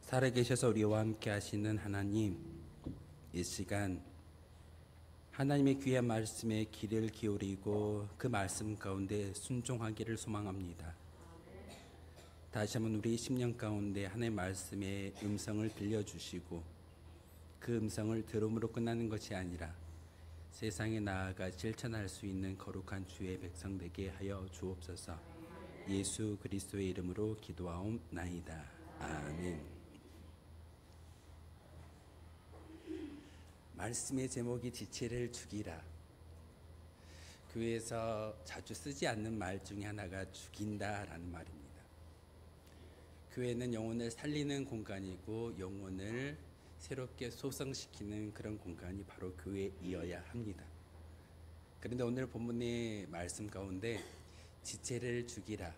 Speaker 3: 살아계셔서 우리와 함께 하시는 하나님, 이 시간 하나님의 귀한 말씀에 귀를 기울이고 그 말씀 가운데 순종하기를 소망합니다. 다시 한번 우리 10년 가운데 하나님의 말씀의 음성을 들려주시고 그 음성을 들음으로 끝나는 것이 아니라 세상에 나아가 실천할 수 있는 거룩한 주의 백성 되게 하여 주옵소서. 예수 그리스도의 이름으로 기도하옵나이다. 아멘. 말씀의 제목이 지체를 죽이라. 교회에서 자주 쓰지 않는 말 중에 하나가 죽인다라는 말입니다. 교회는 영혼을 살리는 공간이고 영혼을 새롭게 소성시키는 그런 공간이 바로 교회이어야 합니다. 그런데 오늘 본문의 말씀 가운데 지체를 죽이라,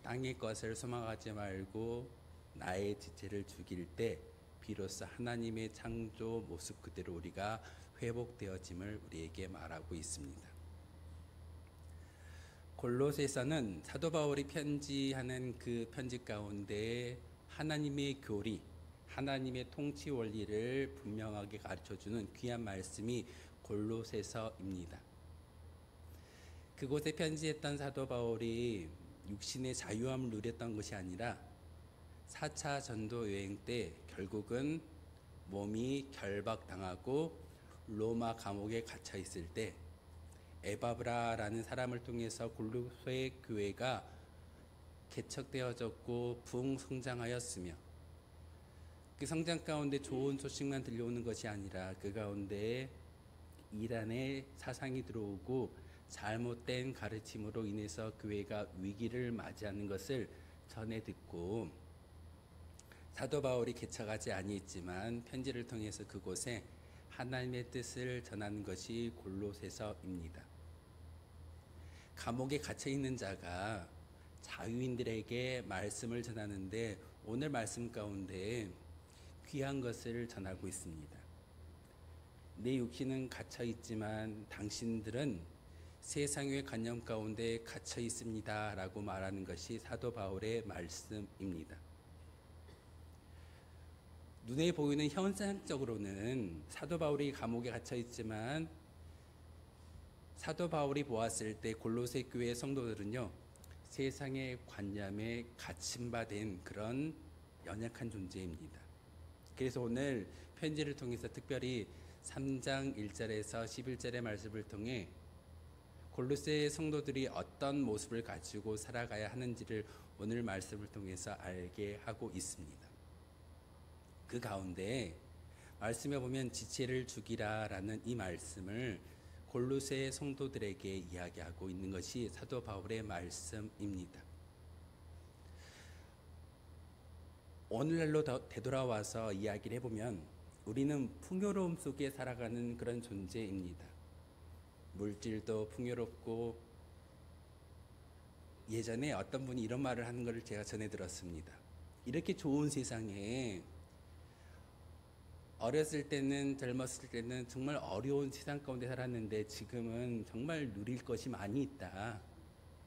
Speaker 3: 땅의 것을 소망하지 말고 나의 지체를 죽일 때 비로소 하나님의 창조 모습 그대로 우리가 회복되어짐을 우리에게 말하고 있습니다. 골로새서는 사도 바울이 편지하는 그 편지 가운데 하나님의 교리, 하나님의 통치 원리를 분명하게 가르쳐주는 귀한 말씀이 골로새서입니다. 그곳에 편지했던 사도 바울이 육신의 자유함을 누렸던 것이 아니라 4차 전도 여행 때 결국은 몸이 결박당하고 로마 감옥에 갇혀 있을 때 에바브라라는 사람을 통해서 골로새 교회가 개척되어졌고 부흥성장하였으며 그 성장 가운데 좋은 소식만 들려오는 것이 아니라 그 가운데 이란의 사상이 들어오고 잘못된 가르침으로 인해서 교회가 위기를 맞이하는 것을 전해 듣고 사도 바울이 개척하지 아니했지만 편지를 통해서 그곳에 하나님의 뜻을 전하는 것이 골로새서입니다. 감옥에 갇혀 있는 자가 자유인들에게 말씀을 전하는데 오늘 말씀 가운데 귀한 것을 전하고 있습니다. 내 육신은 갇혀 있지만 당신들은 세상의 관념 가운데 갇혀 있습니다 라고 말하는 것이 사도 바울의 말씀입니다. 눈에 보이는 현상적으로는 사도 바울이 감옥에 갇혀 있지만 사도 바울이 보았을 때 골로새 교회 성도들은요, 세상의 관념에 갇힌 바 된 그런 연약한 존재입니다. 그래서 오늘 편지를 통해서 특별히 3장 1절에서 11절의 말씀을 통해 골로새 성도들이 어떤 모습을 가지고 살아가야 하는지를 오늘 말씀을 통해서 알게 하고 있습니다. 그 가운데 말씀에 보면 지체를 죽이라 라는 이 말씀을 골로새 성도들에게 이야기하고 있는 것이 사도 바울의 말씀입니다. 오늘날로 되돌아와서 이야기를 해보면 우리는 풍요로움 속에 살아가는 그런 존재입니다. 물질도 풍요롭고 예전에 어떤 분이 이런 말을 하는 것을 제가 전해 들었습니다. 이렇게 좋은 세상에 어렸을 때는 젊었을 때는 정말 어려운 세상 가운데 살았는데 지금은 정말 누릴 것이 많이 있다.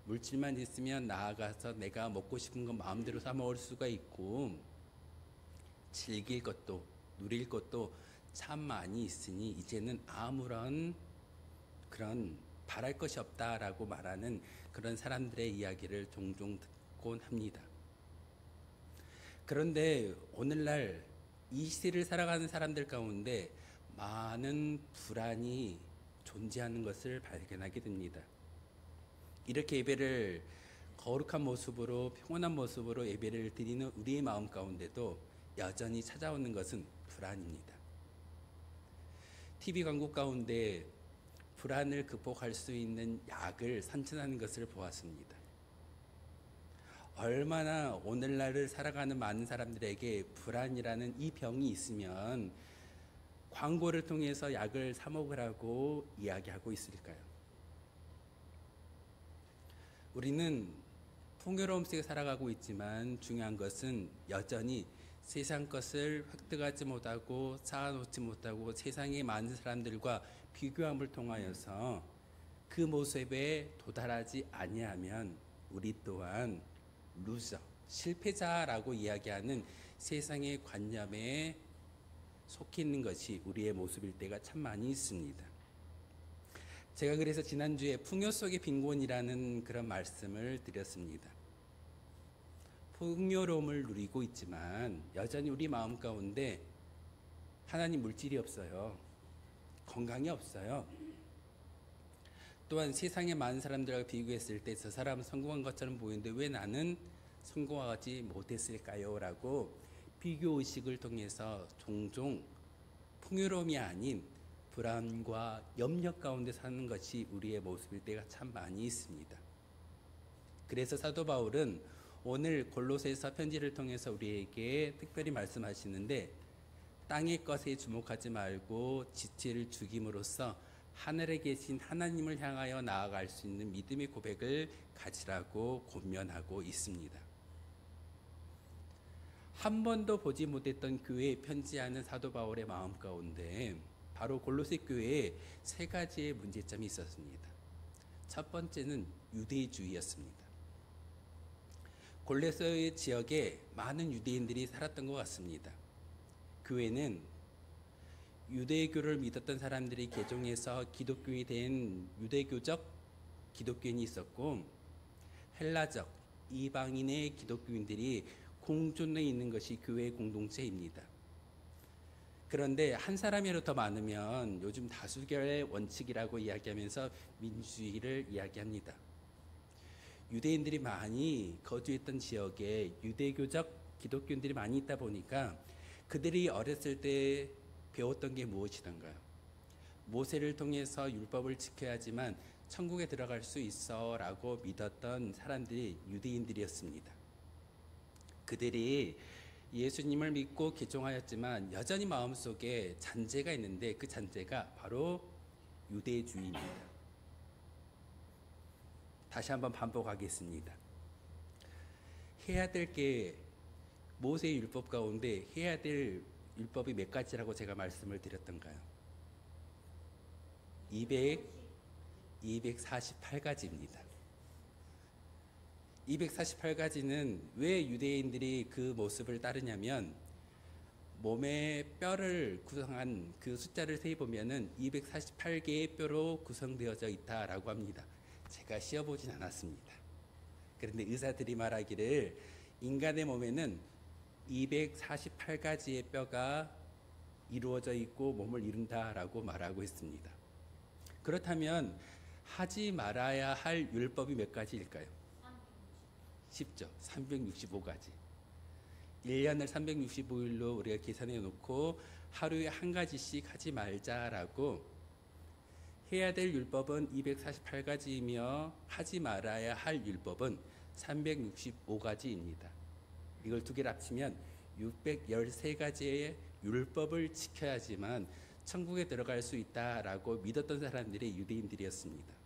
Speaker 3: 물질만 있으면 나아가서 내가 먹고 싶은 건 마음대로 사 먹을 수가 있고 즐길 것도 누릴 것도 참 많이 있으니 이제는 아무런 그런 바랄 것이 없다라고 말하는 그런 사람들의 이야기를 종종 듣곤 합니다. 그런데 오늘날 이 시대를 살아가는 사람들 가운데 많은 불안이 존재하는 것을 발견하게 됩니다. 이렇게 예배를 거룩한 모습으로 평온한 모습으로 예배를 드리는 우리의 마음 가운데도 여전히 찾아오는 것은 불안입니다. TV 광고 가운데 불안을 극복할 수 있는 약을 선전하는 것을 보았습니다. 얼마나 오늘날을 살아가는 많은 사람들에게 불안이라는 이 병이 있으면 광고를 통해서 약을 사 먹으라고 이야기하고 있을까요? 우리는 풍요로움 속에 살아가고 있지만 중요한 것은 여전히 세상 것을 획득하지 못하고 쌓아놓지 못하고 세상의 많은 사람들과 비교함을 통하여서 그 모습에 도달하지 아니하면 우리 또한 루저, 실패자라고 이야기하는 세상의 관념에 속해 있는 것이 우리의 모습일 때가 참 많이 있습니다. 제가 그래서 지난주에 풍요 속의 빈곤이라는 그런 말씀을 드렸습니다. 풍요로움을 누리고 있지만 여전히 우리 마음 가운데 하나님 물질이 없어요. 건강이 없어요. 또한 세상의 많은 사람들과 비교했을 때 저 사람은 성공한 것처럼 보이는데 왜 나는 성공하지 못했을까요? 라고 비교의식을 통해서 종종 풍요로움이 아닌 불안과 염려 가운데 사는 것이 우리의 모습일 때가 참 많이 있습니다. 그래서 사도 바울은 오늘 골로새서 편지를 통해서 우리에게 특별히 말씀하시는데 땅의 것에 주목하지 말고 지체를 죽임으로써 하늘에 계신 하나님을 향하여 나아갈 수 있는 믿음의 고백을 가지라고 권면하고 있습니다. 한 번도 보지 못했던 교회에 편지하는 사도 바울의 마음 가운데 바로 골로새 교회에 세 가지의 문제점이 있었습니다. 첫 번째는 유대주의였습니다. 골로새 지역에 많은 유대인들이 살았던 것 같습니다. 교회는 유대교를 믿었던 사람들이 개종해서 기독교인이 된 유대교적 기독교인이 있었고 헬라적 이방인의 기독교인들이 공존해 있는 것이 교회의 공동체입니다. 그런데 한 사람이라도 더 많으면 요즘 다수결의 원칙이라고 이야기하면서 민주주의를 이야기합니다. 유대인들이 많이 거주했던 지역에 유대교적 기독교인들이 많이 있다 보니까 그들이 어렸을 때 배웠던 게 무엇이던가요? 모세를 통해서 율법을 지켜야지만 천국에 들어갈 수 있어 라고 믿었던 사람들이 유대인들이었습니다. 그들이 예수님을 믿고 개종하였지만 여전히 마음속에 잔재가 있는데 그 잔재가 바로 유대주의입니다. 다시 한번 반복하겠습니다. 해야 될 게 모세의 율법 가운데 해야 될 율법이 몇 가지라고 제가 말씀을 드렸던가요? 248가지입니다. 248가지는 왜 유대인들이 그 모습을 따르냐면 몸의 뼈를 구성한 그 숫자를 세보면은 248개의 뼈로 구성되어져 있다라고 합니다. 제가 씌어보진 않았습니다. 그런데 의사들이 말하기를 인간의 몸에는 248가지의 뼈가 이루어져 있고 몸을 이룬다라고 말하고 있습니다. 그렇다면 하지 말아야 할 율법이 몇 가지일까요? 쉽죠. 365가지. 1년을 365일로 우리가 계산해 놓고 하루에 한 가지씩 하지 말자라고 해야 될 율법은 248가지이며 하지 말아야 할 율법은 365가지입니다. 이걸 두 개를 합치면 613가지의 율법을 지켜야지만 천국에 들어갈 수 있다라고 믿었던 사람들이 유대인들이었습니다.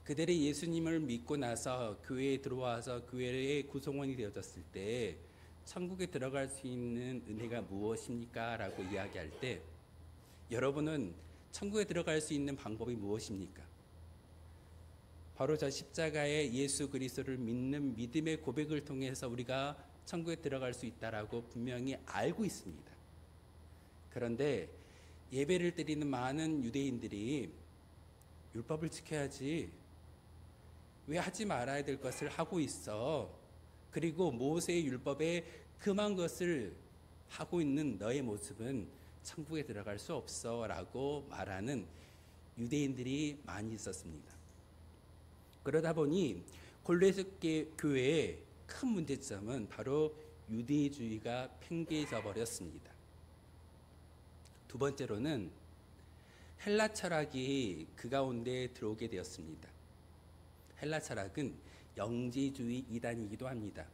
Speaker 3: 그들이 예수님을 믿고 나서 교회에 들어와서 교회의 구성원이 되어졌을 때 천국에 들어갈 수 있는 은혜가 무엇입니까? 라고 이야기할 때 여러분은 천국에 들어갈 수 있는 방법이 무엇입니까? 바로 저 십자가의 예수 그리스도를 믿는 믿음의 고백을 통해서 우리가 천국에 들어갈 수 있다라고 분명히 알고 있습니다. 그런데 예배를 드리는 많은 유대인들이 율법을 지켜야지 왜 하지 말아야 될 것을 하고 있어? 그리고 모세의 율법에 금한 것을 하고 있는 너의 모습은 천국에 들어갈 수 없어 라고 말하는 유대인들이 많이 있었습니다. 그러다 보니 골로새 교회의 큰 문제점은 바로 유대주의가 팽배해져 버렸습니다. 두 번째로는 헬라 철학이 그 가운데 들어오게 되었습니다. 헬라 철학은 영지주의 이단이기도 합니다.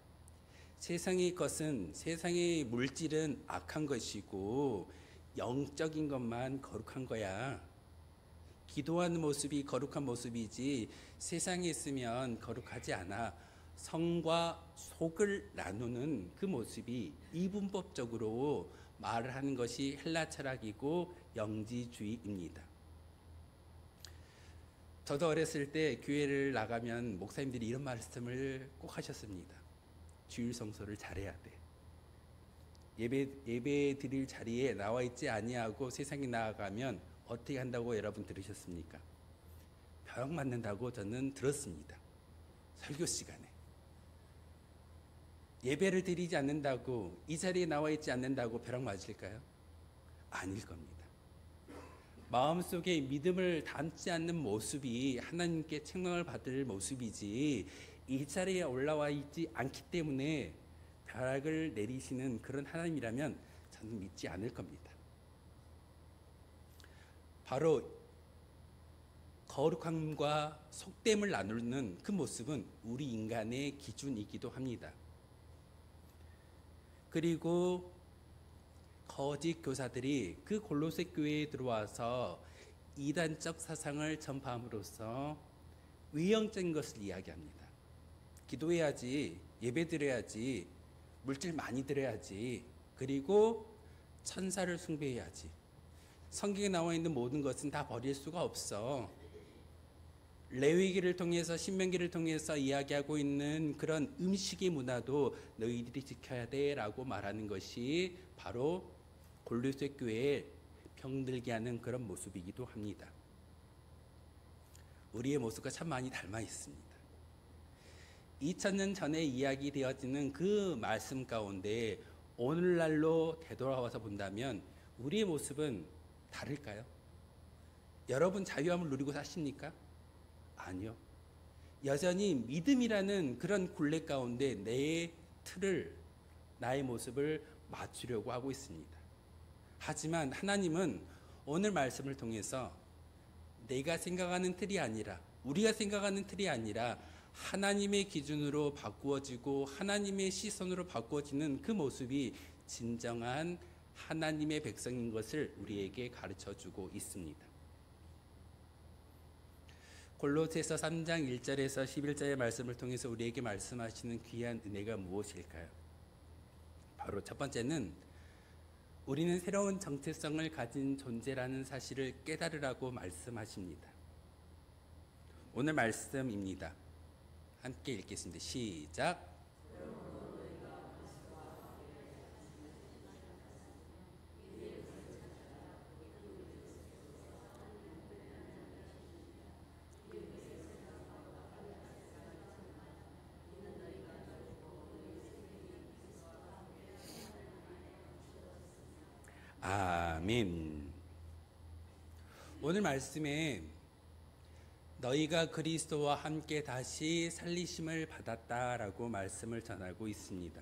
Speaker 3: 세상의 것은 세상의 물질은 악한 것이고 영적인 것만 거룩한 거야. 기도하는 모습이 거룩한 모습이지 세상에 있으면 거룩하지 않아. 성과 속을 나누는 그 모습이 이분법적으로 말을 하는 것이 헬라 철학이고 영지주의입니다. 저도 어렸을 때 교회를 나가면 목사님들이 이런 말씀을 꼭 하셨습니다. 주일 성소를 잘해야 돼. 예배 드릴 자리에 나와 있지 아니하고 세상에 나아가면 어떻게 한다고 여러분 들으셨습니까? 벼락 맞는다고 저는 들었습니다. 설교 시간에. 예배를 드리지 않는다고, 이 자리에 나와 있지 않는다고 벼락 맞을까요? 아닐 겁니다. 마음속에 믿음을 담지 않는 모습이 하나님께 책망을 받을 모습이지, 이 자리에 올라와 있지 않기 때문에 벼락을 내리시는 그런 하나님이라면 저는 믿지 않을 겁니다. 바로 거룩함과 속됨을 나누는 그 모습은 우리 인간의 기준이기도 합니다. 그리고 거짓 교사들이 그 골로새 교회에 들어와서 이단적 사상을 전파함으로써 위형적인 것을 이야기합니다. 기도해야지, 예배 드려야지, 물질 많이 드려야지, 그리고 천사를 숭배해야지. 성경에 나와 있는 모든 것은 다 버릴 수가 없어. 레위기를 통해서, 신명기를 통해서 이야기하고 있는 그런 음식의 문화도 너희들이 지켜야 돼 라고 말하는 것이 바로 골로새 교회에 병들게 하는 그런 모습이기도 합니다. 우리의 모습과 참 많이 닮아 있습니다. 2000년 전에 이야기되어지는 그 말씀 가운데 오늘날로 되돌아와서 본다면 우리의 모습은 다를까요? 여러분 자유함을 누리고 사십니까? 아니요. 여전히 믿음이라는 그런 굴레 가운데 내 틀을, 나의 모습을 맞추려고 하고 있습니다. 하지만 하나님은 오늘 말씀을 통해서 내가 생각하는 틀이 아니라, 우리가 생각하는 틀이 아니라 하나님의 기준으로 바꾸어지고 하나님의 시선으로 바꾸어지는 그 모습이 진정한 하나님의 백성인 것을 우리에게 가르쳐주고 있습니다. 골로새서 3장 1절에서 11절의 말씀을 통해서 우리에게 말씀하시는 귀한 은혜가 무엇일까요? 바로 첫 번째는 우리는 새로운 정체성을 가진 존재라는 사실을 깨달으라고 말씀하십니다. 오늘 말씀입니다. 함께 읽겠습니다. 시작. 아멘. 오늘 말씀에 너희가 그리스도와 함께 다시 살리심을 받았다라고 말씀을 전하고 있습니다.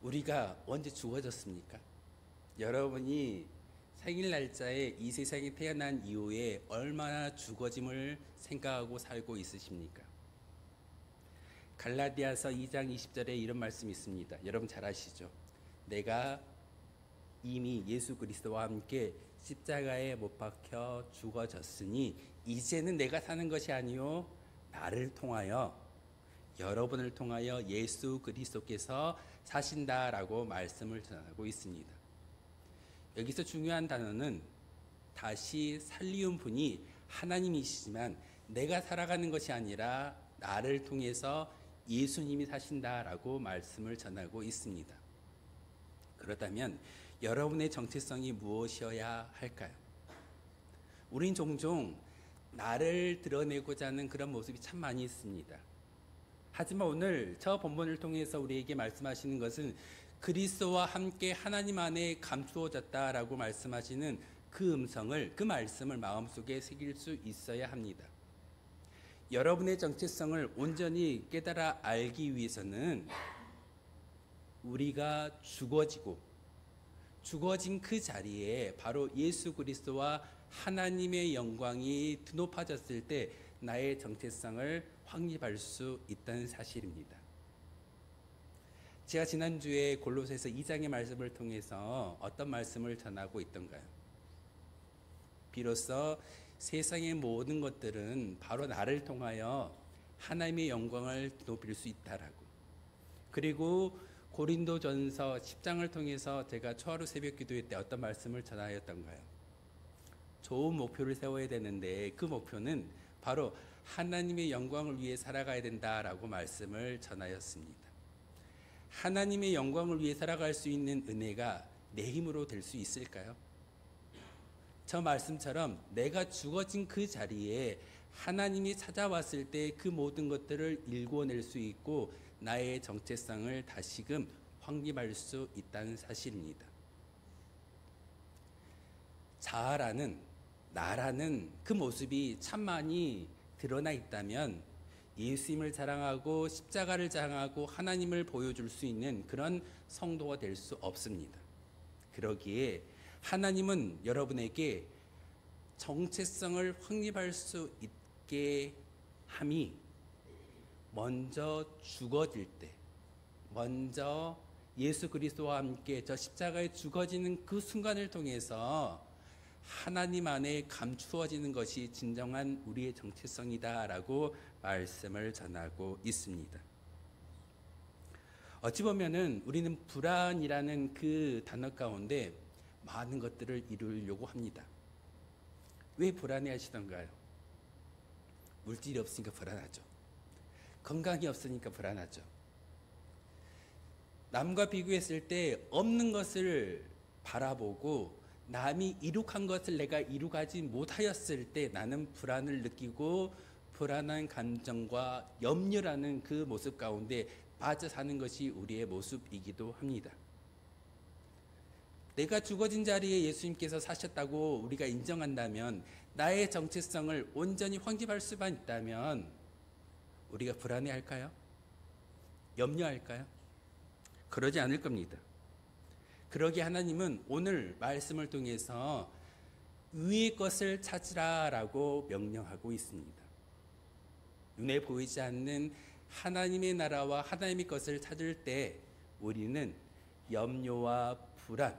Speaker 3: 우리가 언제 죽어졌습니까? 여러분이 생일 날짜에 이 세상에 태어난 이후에 얼마나 죽어짐을 생각하고 살고 있으십니까? 갈라디아서 2장 20절에 이런 말씀이 있습니다. 여러분 잘 아시죠? 내가 이미 예수 그리스도와 함께 십자가에 못 박혀 죽어졌으니 이제는 내가 사는 것이 아니요 나를 통하여, 여러분을 통하여 예수 그리스도께서 사신다라고 말씀을 전하고 있습니다. 여기서 중요한 단어는 다시 살리운 분이 하나님이시지만 내가 살아가는 것이 아니라 나를 통해서 예수님이 사신다라고 말씀을 전하고 있습니다. 그렇다면 여러분의 정체성이 무엇이어야 할까요? 우린 종종 나를 드러내고자 하는 그런 모습이 참 많이 있습니다. 하지만 오늘 저 본문을 통해서 우리에게 말씀하시는 것은 그리스도와 함께 하나님 안에 감추어졌다라고 말씀하시는 그 음성을, 그 말씀을 마음속에 새길 수 있어야 합니다. 여러분의 정체성을 온전히 깨달아 알기 위해서는 우리가 죽어진 그 자리에 바로 예수 그리스도와 하나님의 영광이 드높아졌을 때 나의 정체성을 확립할 수 있다는 사실입니다. 제가 지난주에 골로새서 2장의 말씀을 통해서 어떤 말씀을 전하고 있던가요? 비로소 세상의 모든 것들은 바로 나를 통하여 하나님의 영광을 높일 수 있다라고. 그리고 고린도전서 10장을 통해서 제가 초하루 새벽 기도회 때 어떤 말씀을 전하였던가요? 좋은 목표를 세워야 되는데 그 목표는 바로 하나님의 영광을 위해 살아가야 된다라고 말씀을 전하였습니다. 하나님의 영광을 위해 살아갈 수 있는 은혜가 내 힘으로 될 수 있을까요? 저 말씀처럼 내가 죽어진 그 자리에 하나님이 찾아왔을 때 그 모든 것들을 일궈낼 수 있고 나의 정체성을 다시금 확립할 수 있다는 사실입니다. 자아라는, 나라는 그 모습이 참 많이 드러나 있다면 예수님을 자랑하고 십자가를 자랑하고 하나님을 보여줄 수 있는 그런 성도가 될 수 없습니다. 그러기에 하나님은 여러분에게 정체성을 확립할 수 있게 함이 먼저 죽어질 때, 먼저 예수 그리스도와 함께 저 십자가에 죽어지는 그 순간을 통해서 하나님 안에 감추어지는 것이 진정한 우리의 정체성이다라고 말씀을 전하고 있습니다. 어찌 보면은 우리는 불안이라는 그 단어 가운데 많은 것들을 이루려고 합니다. 왜 불안해 하시던가요? 물질이 없으니까 불안하죠. 건강이 없으니까 불안하죠. 남과 비교했을 때 없는 것을 바라보고 남이 이룩한 것을 내가 이룩하지 못하였을 때 나는 불안을 느끼고 불안한 감정과 염려라는 그 모습 가운데 빠져 사는 것이 우리의 모습이기도 합니다. 내가 죽어진 자리에 예수님께서 사셨다고 우리가 인정한다면, 나의 정체성을 온전히 확립할 수만 있다면 우리가 불안해할까요? 염려할까요? 그러지 않을 겁니다. 그러기에 하나님은 오늘 말씀을 통해서 위의 것을 찾으라라고 명령하고 있습니다. 눈에 보이지 않는 하나님의 나라와 하나님의 것을 찾을 때 우리는 염려와 불안,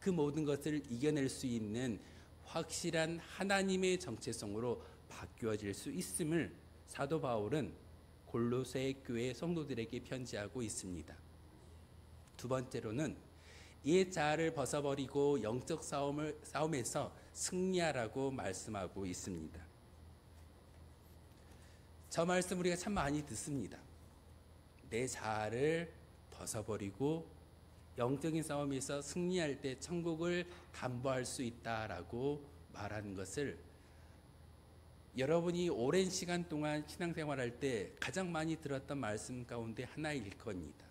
Speaker 3: 그 모든 것을 이겨낼 수 있는 확실한 하나님의 정체성으로 바뀌어질 수 있음을 사도 바울은 골로새 교회 성도들에게 편지하고 있습니다. 두 번째로는 이 자아를 벗어버리고 영적 싸움에서 승리하라고 말씀하고 있습니다. 저 말씀 우리가 참 많이 듣습니다. 내 자아를 벗어버리고 영적인 싸움에서 승리할 때 천국을 담보할 수 있다라고 말하는 것을 여러분이 오랜 시간 동안 신앙생활할 때 가장 많이 들었던 말씀 가운데 하나일 겁니다.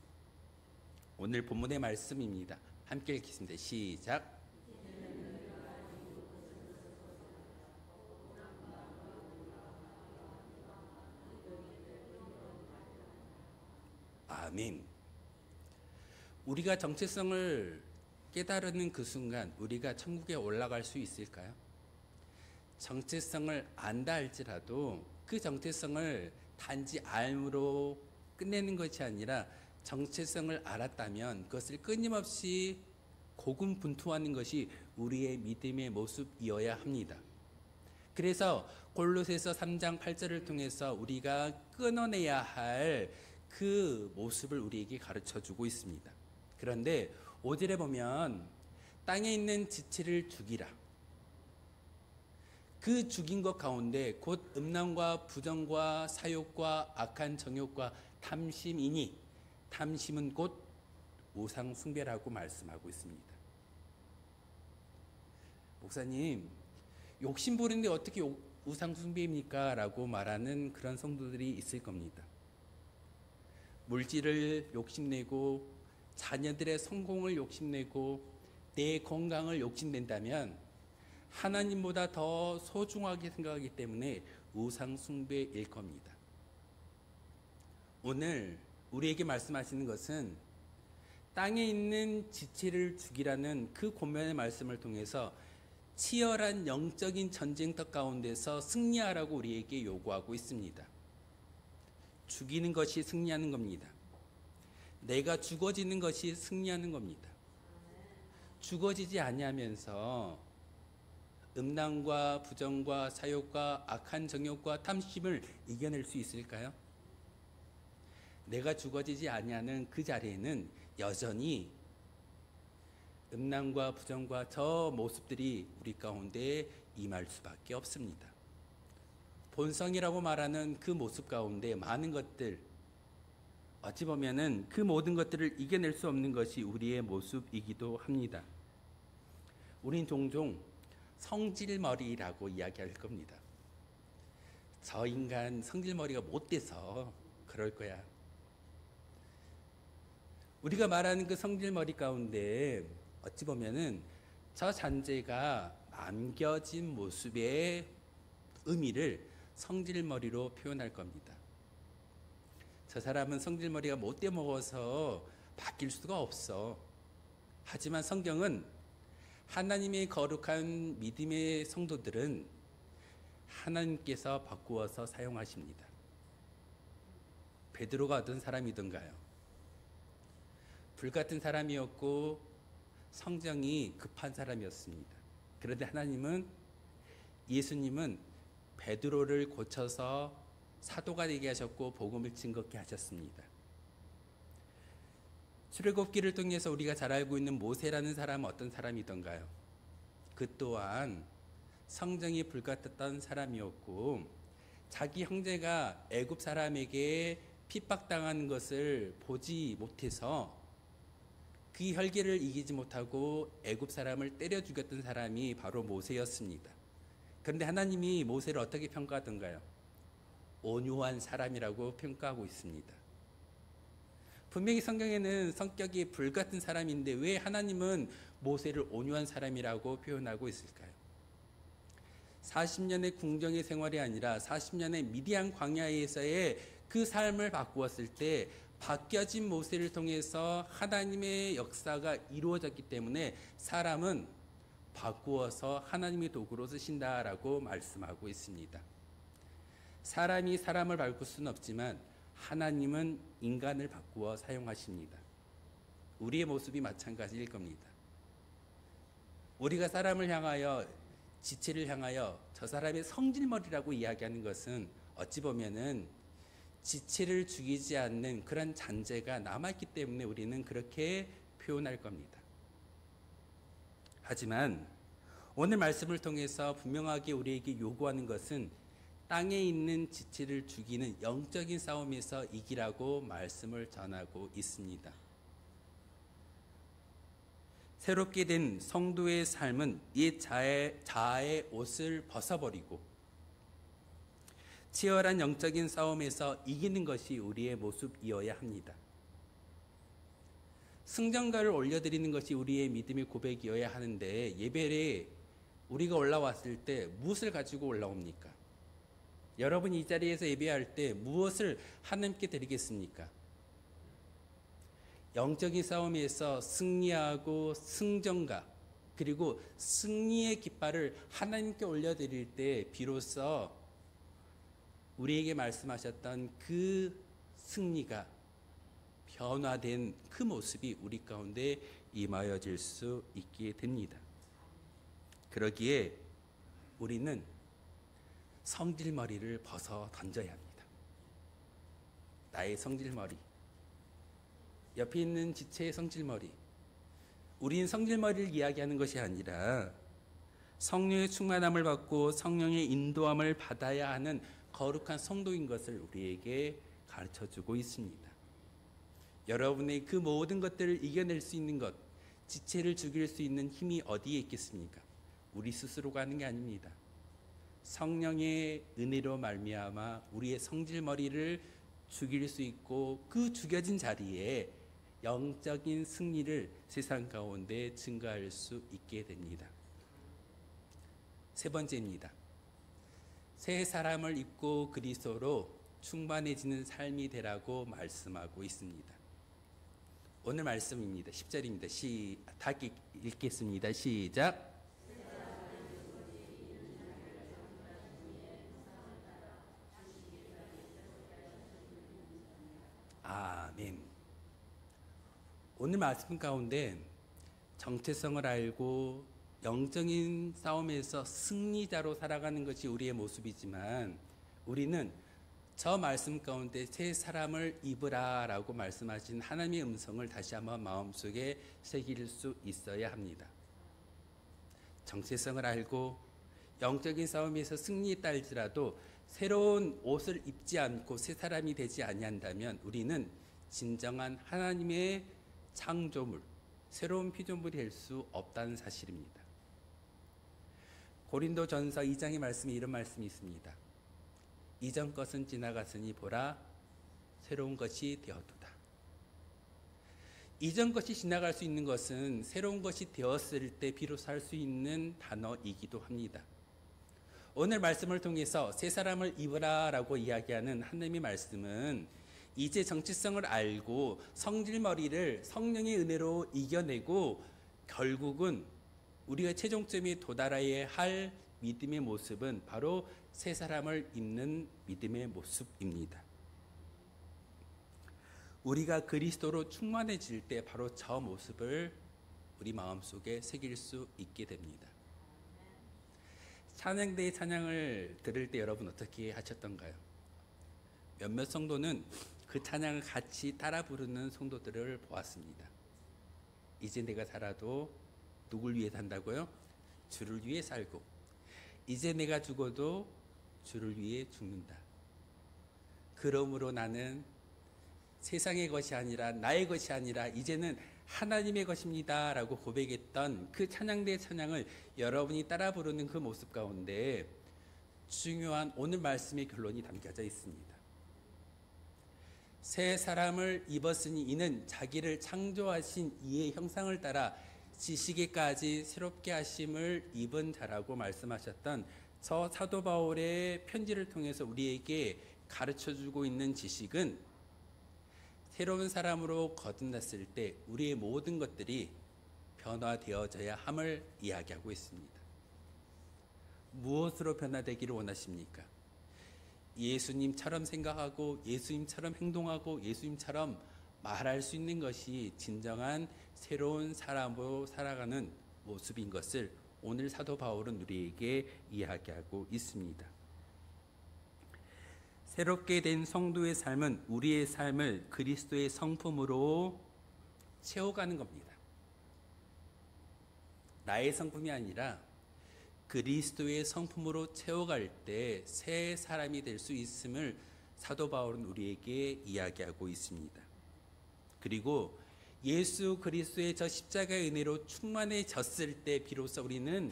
Speaker 3: 오늘 본문의 말씀입니다. 함께 읽겠습니다. 시작. 아멘. 우리가 정체성을 깨달는 그 순간 우리가 천국에 올라갈 수 있을까요? 정체성을 안다 할지라도 그 정체성을 단지 알므로 끝내는 것이 아니라 정체성을 알았다면 그것을 끊임없이 고군분투하는 것이 우리의 믿음의 모습이어야 합니다. 그래서 골로새서 3장 8절을 통해서 우리가 끊어내야 할 그 모습을 우리에게 가르쳐주고 있습니다. 그런데 5절에 보면 땅에 있는 지체를 죽이라. 그 죽인 것 가운데 곧 음란과 부정과 사욕과 악한 정욕과 탐심이니, 탐심은 곧 우상 숭배라고 말씀하고 있습니다. 목사님, 욕심 부리는데 어떻게 우상 숭배입니까? 라고 말하는 그런 성도들이 있을 겁니다. 물질을 욕심내고 자녀들의 성공을 욕심내고 내 건강을 욕심낸다면 하나님보다 더 소중하게 생각하기 때문에 우상 숭배일 겁니다. 오늘 우리에게 말씀하시는 것은 땅에 있는 지체를 죽이라는 그 권면의 말씀을 통해서 치열한 영적인 전쟁터 가운데서 승리하라고 우리에게 요구하고 있습니다. 죽이는 것이 승리하는 겁니다. 내가 죽어지는 것이 승리하는 겁니다. 죽어지지 아니하면서 음란과 부정과 사욕과 악한 정욕과 탐심을 이겨낼 수 있을까요? 내가 죽어지지 아니하는 그 자리에는 여전히 음란과 부정과 저 모습들이 우리 가운데 임할 수밖에 없습니다. 본성이라고 말하는 그 모습 가운데 많은 것들, 어찌 보면은 그 모든 것들을 이겨낼 수 없는 것이 우리의 모습이기도 합니다. 우린 종종 성질머리라고 이야기할 겁니다. 저 인간 성질머리가 못돼서 그럴 거야. 우리가 말하는 그 성질머리 가운데 어찌 보면은 저 잔재가 남겨진 모습의 의미를 성질머리로 표현할 겁니다. 저 사람은 성질머리가 못돼 먹어서 바뀔 수가 없어. 하지만 성경은 하나님의 거룩한 믿음의 성도들은 하나님께서 바꾸어서 사용하십니다. 베드로가 어떤 사람이던가요? 불같은 사람이었고 성정이 급한 사람이었습니다. 그런데 예수님은 베드로를 고쳐서 사도가 되게 하셨고 복음을 증거케 하셨습니다. 출애굽기를 통해서 우리가 잘 알고 있는 모세라는 사람은 어떤 사람이던가요? 그 또한 성정이 불같았던 사람이었고 자기 형제가 애굽 사람에게 핍박당하는 것을 보지 못해서 그 혈기를 이기지 못하고 애굽 사람을 때려 죽였던 사람이 바로 모세였습니다. 그런데 하나님이 모세를 어떻게 평가하던가요? 온유한 사람이라고 평가하고 있습니다. 분명히 성경에는 성격이 불같은 사람인데 왜 하나님은 모세를 온유한 사람이라고 표현하고 있을까요? 40년의 궁정의 생활이 아니라 40년의 미디안 광야에서의 그 삶을 바꾸었을 때 바뀌어진 모세를 통해서 하나님의 역사가 이루어졌기 때문에 사람은 바꾸어서 하나님의 도구로 쓰신다라고 말씀하고 있습니다. 사람이 사람을 바꿀 수는 없지만 하나님은 인간을 바꾸어 사용하십니다. 우리의 모습이 마찬가지일 겁니다. 우리가 사람을 향하여 지체를 향하여 저 사람의 성질머리라고 이야기하는 것은 어찌 보면은 지체를 죽이지 않는 그런 잔재가 남아있기 때문에 우리는 그렇게 표현할 겁니다. 하지만 오늘 말씀을 통해서 분명하게 우리에게 요구하는 것은 땅에 있는 지체를 죽이는 영적인 싸움에서 이기라고 말씀을 전하고 있습니다. 새롭게 된 성도의 삶은 이 자아의 옷을 벗어버리고 치열한 영적인 싸움에서 이기는 것이 우리의 모습이어야 합니다. 승전가를 올려드리는 것이 우리의 믿음의 고백이어야 하는데 예배에 우리가 올라왔을 때 무엇을 가지고 올라옵니까? 여러분이 이 자리에서 예배할 때 무엇을 하나님께 드리겠습니까? 영적인 싸움에서 승리하고 승전가 그리고 승리의 깃발을 하나님께 올려드릴 때 비로소 우리에게 말씀하셨던 그 승리가 변화된 그 모습이 우리 가운데 임하여질 수 있게 됩니다. 그러기에 우리는 성질머리를 벗어 던져야 합니다. 나의 성질머리, 옆에 있는 지체의 성질머리, 우리는 성질머리를 이야기하는 것이 아니라 성령의 충만함을 받고 성령의 인도함을 받아야 하는 거룩한 성도인 것을 우리에게 가르쳐주고 있습니다. 여러분의 그 모든 것들을 이겨낼 수 있는 것, 지체를 죽일 수 있는 힘이 어디에 있겠습니까? 우리 스스로가 하는 게 아닙니다. 성령의 은혜로 말미암아 우리의 성질머리를 죽일 수 있고 그 죽여진 자리에 영적인 승리를 세상 가운데 증가할 수 있게 됩니다. 세 번째입니다. 새 사람을 입고 그리스도로 충만해지는 삶이 되라고 말씀하고 있습니다. 오늘 말씀입니다. 10절입니다. 다 읽겠습니다. 시작. 아멘. 오늘 말씀 가운데 정체성을 알고 영적인 싸움에서 승리자로 살아가는 것이 우리의 모습이지만 우리는
Speaker 1: 저 말씀 가운데 새 사람을 입으라 라고 말씀하신 하나님의 음성을 다시 한번 마음속에 새길 수 있어야 합니다. 정체성을 알고 영적인 싸움에서 승리했다 할지라도 새로운 옷을 입지 않고 새 사람이 되지 아니한다면 우리는 진정한 하나님의 창조물, 새로운 피조물이 될 수 없다는 사실입니다. 고린도전서 2장의 말씀에 이런 말씀이 있습니다. 이전 것은 지나갔으니 보라 새로운 것이 되었도다. 이전 것이 지나갈 수 있는 것은 새로운 것이 되었을 때 비로소 할 수 있는 단어이기도 합니다. 오늘 말씀을 통해서 새 사람을 입으라 라고 이야기하는 하나님의 말씀은 이제 정체성을 알고 성질머리를 성령의 은혜로 이겨내고 결국은 우리가 최종점에 도달해야 할 믿음의 모습은 바로 새 사람을 입는 믿음의 모습입니다. 우리가 그리스도로 충만해질 때 바로 저 모습을 우리 마음속에 새길 수 있게 됩니다. 찬양대의 찬양을 들을 때 여러분 어떻게 하셨던가요? 몇몇 성도는 그 찬양을 같이 따라 부르는 성도들을 보았습니다. 이제 내가 살아도 누굴 위해 산다고요? 주를 위해 살고, 이제 내가 죽어도 주를 위해 죽는다. 그러므로 나는 세상의 것이 아니라 나의 것이 아니라 이제는 하나님의 것입니다 라고 고백했던 그 찬양대의 찬양을 여러분이 따라 부르는 그 모습 가운데 중요한 오늘 말씀의 결론이 담겨져 있습니다. 새 사람을 입었으니 이는 자기를 창조하신 이의 형상을 따라 지식에까지 새롭게 하심을 입은 자라고 말씀하셨던 저 사도 바울의 편지를 통해서 우리에게 가르쳐주고 있는 지식은 새로운 사람으로 거듭났을 때 우리의 모든 것들이 변화되어져야 함을 이야기하고 있습니다. 무엇으로 변화되기를 원하십니까? 예수님처럼 생각하고 예수님처럼 행동하고 예수님처럼 말할 수 있는 것이 진정한 새로운 사람으로 살아가는 모습인 것을 오늘 사도 바울은 우리에게 이야기하고 있습니다. 새롭게 된 성도의 삶은 우리의 삶을 그리스도의 성품으로 채워가는 겁니다. 나의 성품이 아니라 그리스도의 성품으로 채워갈 때 새 사람이 될 수 있음을 사도 바울은 우리에게 이야기하고 있습니다. 그리고 예수 그리스도의 저 십자가의 은혜로 충만해졌을 때 비로소 우리는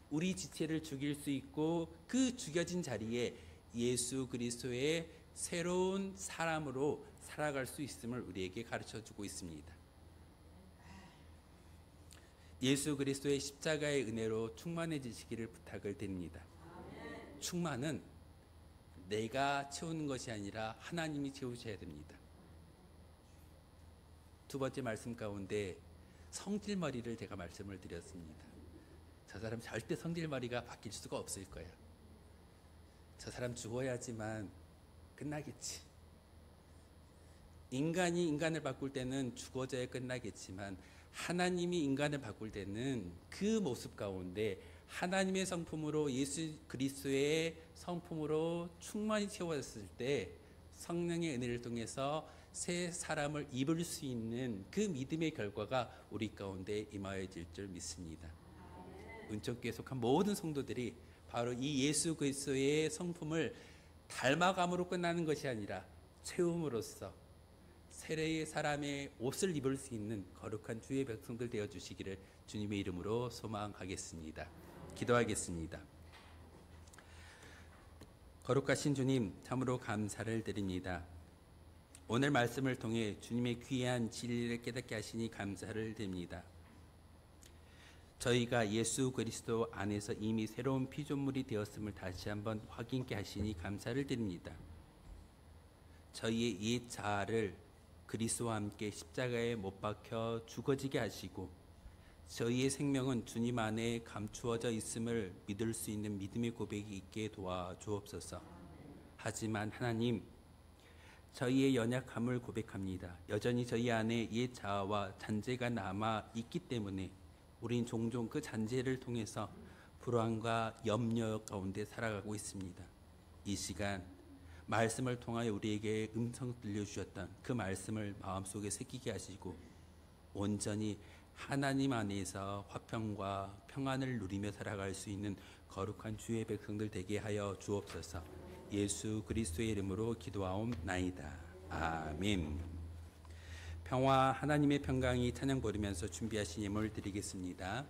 Speaker 1: 우리 지체를 죽일 수 있고 그 죽여진 자리에 예수 그리스도의 새로운 사람으로 살아갈 수 있음을 우리에게 가르쳐주고 있습니다. 예수 그리스도의 십자가의 은혜로 충만해지시기를 부탁을 드립니다. 충만은 내가 채우는 것이 아니라 하나님이 채우셔야 됩니다. 두 번째 말씀 가운데 성질머리를 제가 말씀을 드렸습니다. 저 사람 절대 성질머리가 바뀔 수가 없을 거야. 저 사람 죽어야지만 끝나겠지. 인간이 인간을 바꿀 때는 죽어져야 끝나겠지만 하나님이 인간을 바꿀 때는 그 모습 가운데 하나님의 성품으로 예수 그리스도의 성품으로 충만히 채워졌을 때 성령의 은혜를 통해서 새 사람을 입을 수 있는 그 믿음의 결과가 우리 가운데 임하여질 줄 믿습니다. 은총교에 속한 모든 성도들이 바로 이 예수 그리스도의 성품을 닮아감으로 끝나는 것이 아니라 채움으로써 세례의 사람의 옷을 입을 수 있는 거룩한 주의 백성들 되어 주시기를 주님의 이름으로 소망하겠습니다. 기도하겠습니다. 거룩하신 주님, 참으로 감사를 드립니다. 오늘 말씀을 통해 주님의 귀한 진리를 깨닫게 하시니 감사를 드립니다. 저희가 예수 그리스도 안에서 이미 새로운 피조물이 되었음을 다시 한번 확인케 하시니 감사를 드립니다. 저희의 옛 자아를 그리스도와 함께 십자가에 못 박혀 죽어지게 하시고 저희의 생명은 주님 안에 감추어져 있음을 믿을 수 있는 믿음의 고백이 있게 도와주옵소서. 하지만 하나님, 저희의 연약함을 고백합니다. 여전히 저희 안에 옛 자아와 잔재가 남아 있기 때문에 우린 종종 그 잔재를 통해서 불안과 염려 가운데 살아가고 있습니다. 이 시간
Speaker 3: 말씀을 통하여 우리에게 음성 들려주셨던 그 말씀을 마음속에 새기게 하시고 온전히 하나님 안에서 화평과 평안을 누리며 살아갈 수 있는 거룩한 주의 백성들 되게 하여 주옵소서. 예수 그리스도의 이름으로 기도하옵나이다. 아멘. 평화 하나님의 평강이 찬양 부르면서 준비하신 예물 드리겠습니다.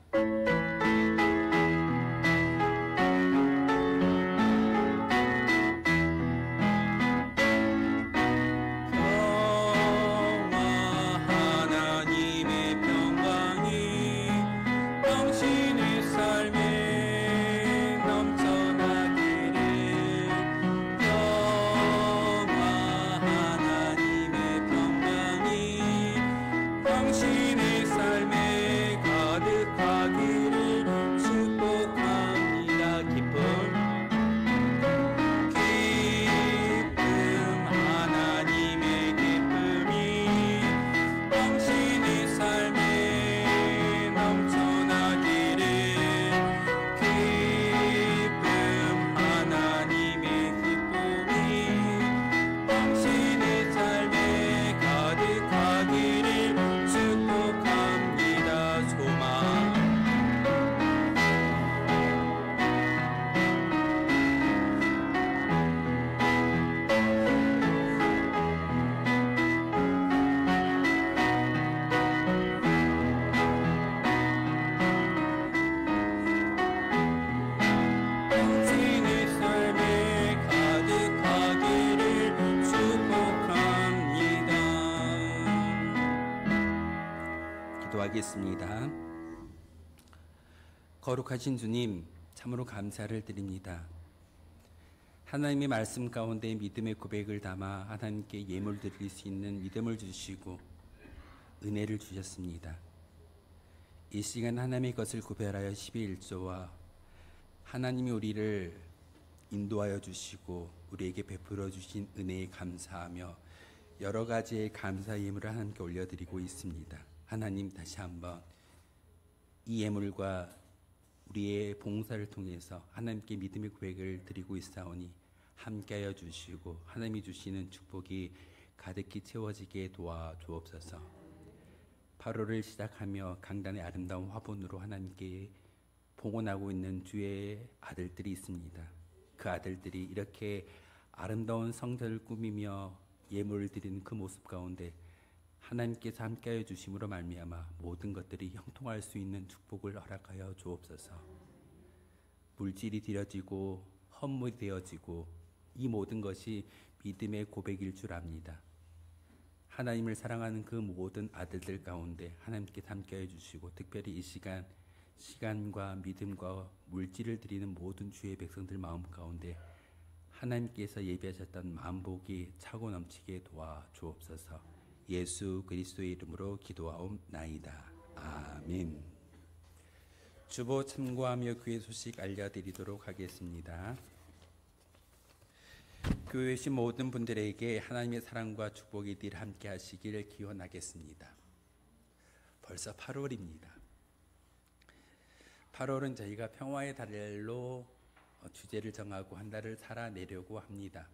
Speaker 3: 기도하겠습니다. 거룩하신 주님, 참으로 감사를 드립니다. 하나님의 말씀 가운데 믿음의 고백을 담아 하나님께 예물 드릴 수 있는 믿음을 주시고 은혜를 주셨습니다. 이 시간 하나님의 것을 구별하여 12일조와 하나님이 우리를 인도하여 주시고 우리에게 베풀어 주신 은혜에 감사하며 여러 가지의 감사 예물을 하나님께 올려드리고 있습니다. 하나님, 다시 한번 이 예물과 우리의 봉사를 통해서 하나님께 믿음의 고백을 드리고 있사오니 함께하여 주시고 하나님이 주시는 축복이 가득히 채워지게 도와주옵소서. 8월을 시작하며 강단의 아름다운 화분으로 하나님께 봉헌하고 있는 주의 아들들이 있습니다. 그 아들들이 이렇게 아름다운 성전을 꾸미며 예물을 드리는 그 모습 가운데 하나님께서 함께하여 주심으로 말미암아 모든 것들이 형통할 수 있는 축복을 허락하여 주옵소서. 물질이 드려지고 헌물이 되어지고 이 모든 것이 믿음의 고백일 줄 압니다. 하나님을 사랑하는 그 모든 아들들 가운데 하나님께서 함께하여 주시고 특별히 이 시간과 믿음과 물질을 드리는 모든 주의 백성들 마음 가운데 하나님께서 예비하셨던 만복이 차고 넘치게 도와주옵소서. 예수 그리스도의 이름으로 기도하옵나이다. 아멘. 주보 참고하며 교회 소식 알려드리도록 하겠습니다. 교회에 오신 모든 분들에게 하나님의 사랑과 축복이 늘 함께 하시기를 기원하겠습니다. 벌써 8월입니다. 8월은 저희가 평화의 달로 주제를 정하고 한 달을 살아내려고 합니다.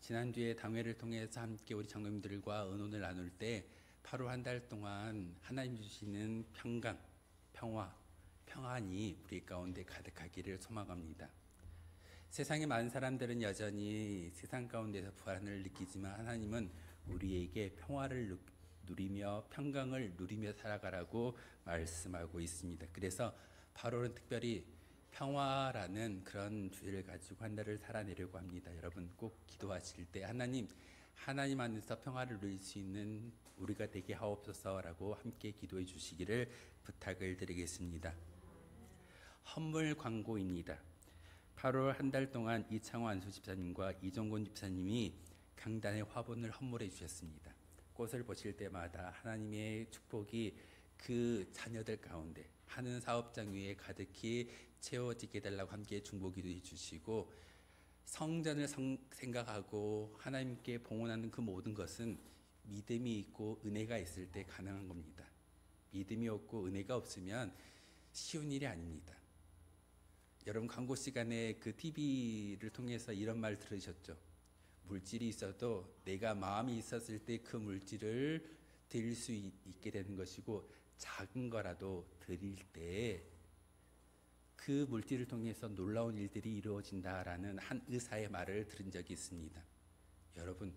Speaker 3: 지난주에 당회를 통해서 함께 우리 장로님들과 의논을 나눌 때 8월 한 달 동안 하나님 주시는 평강, 평화, 평안이 우리 가운데 가득하기를 소망합니다. 세상의 많은 사람들은 여전히 세상 가운데서 불안을 느끼지만 하나님은 우리에게 평화를 누리며 평강을 누리며 살아가라고 말씀하고 있습니다. 그래서 8월은 특별히 평화라는 그런 주제를 가지고 한 달을 살아내려고 합니다. 여러분 꼭 기도하실 때 하나님 안에서 평화를 누릴 수 있는 우리가 되게 하옵소서라고 함께 기도해 주시기를 부탁을 드리겠습니다. 헌물 광고입니다. 8월 한 달 동안 이창호 안수 집사님과 이종곤 집사님이 강단의 화분을 헌물해 주셨습니다. 꽃을 보실 때마다 하나님의 축복이 그 자녀들 가운데 하는 사업장 위에 가득히 채워지게 해달라고 함께 중보기도 해주시고 성전을 생각하고 하나님께 봉헌하는 그 모든 것은 믿음이 있고 은혜가 있을 때 가능한 겁니다. 믿음이 없고 은혜가 없으면 쉬운 일이 아닙니다. 여러분 광고 시간에 그 TV를 통해서 이런 말 들으셨죠? 물질이 있어도 내가 마음이 있었을 때 그 물질을 드릴 수 있게 되는 것이고, 작은 거라도 드릴 때 그 물질을 통해서 놀라운 일들이 이루어진다라는 한 의사의 말을 들은 적이 있습니다. 여러분,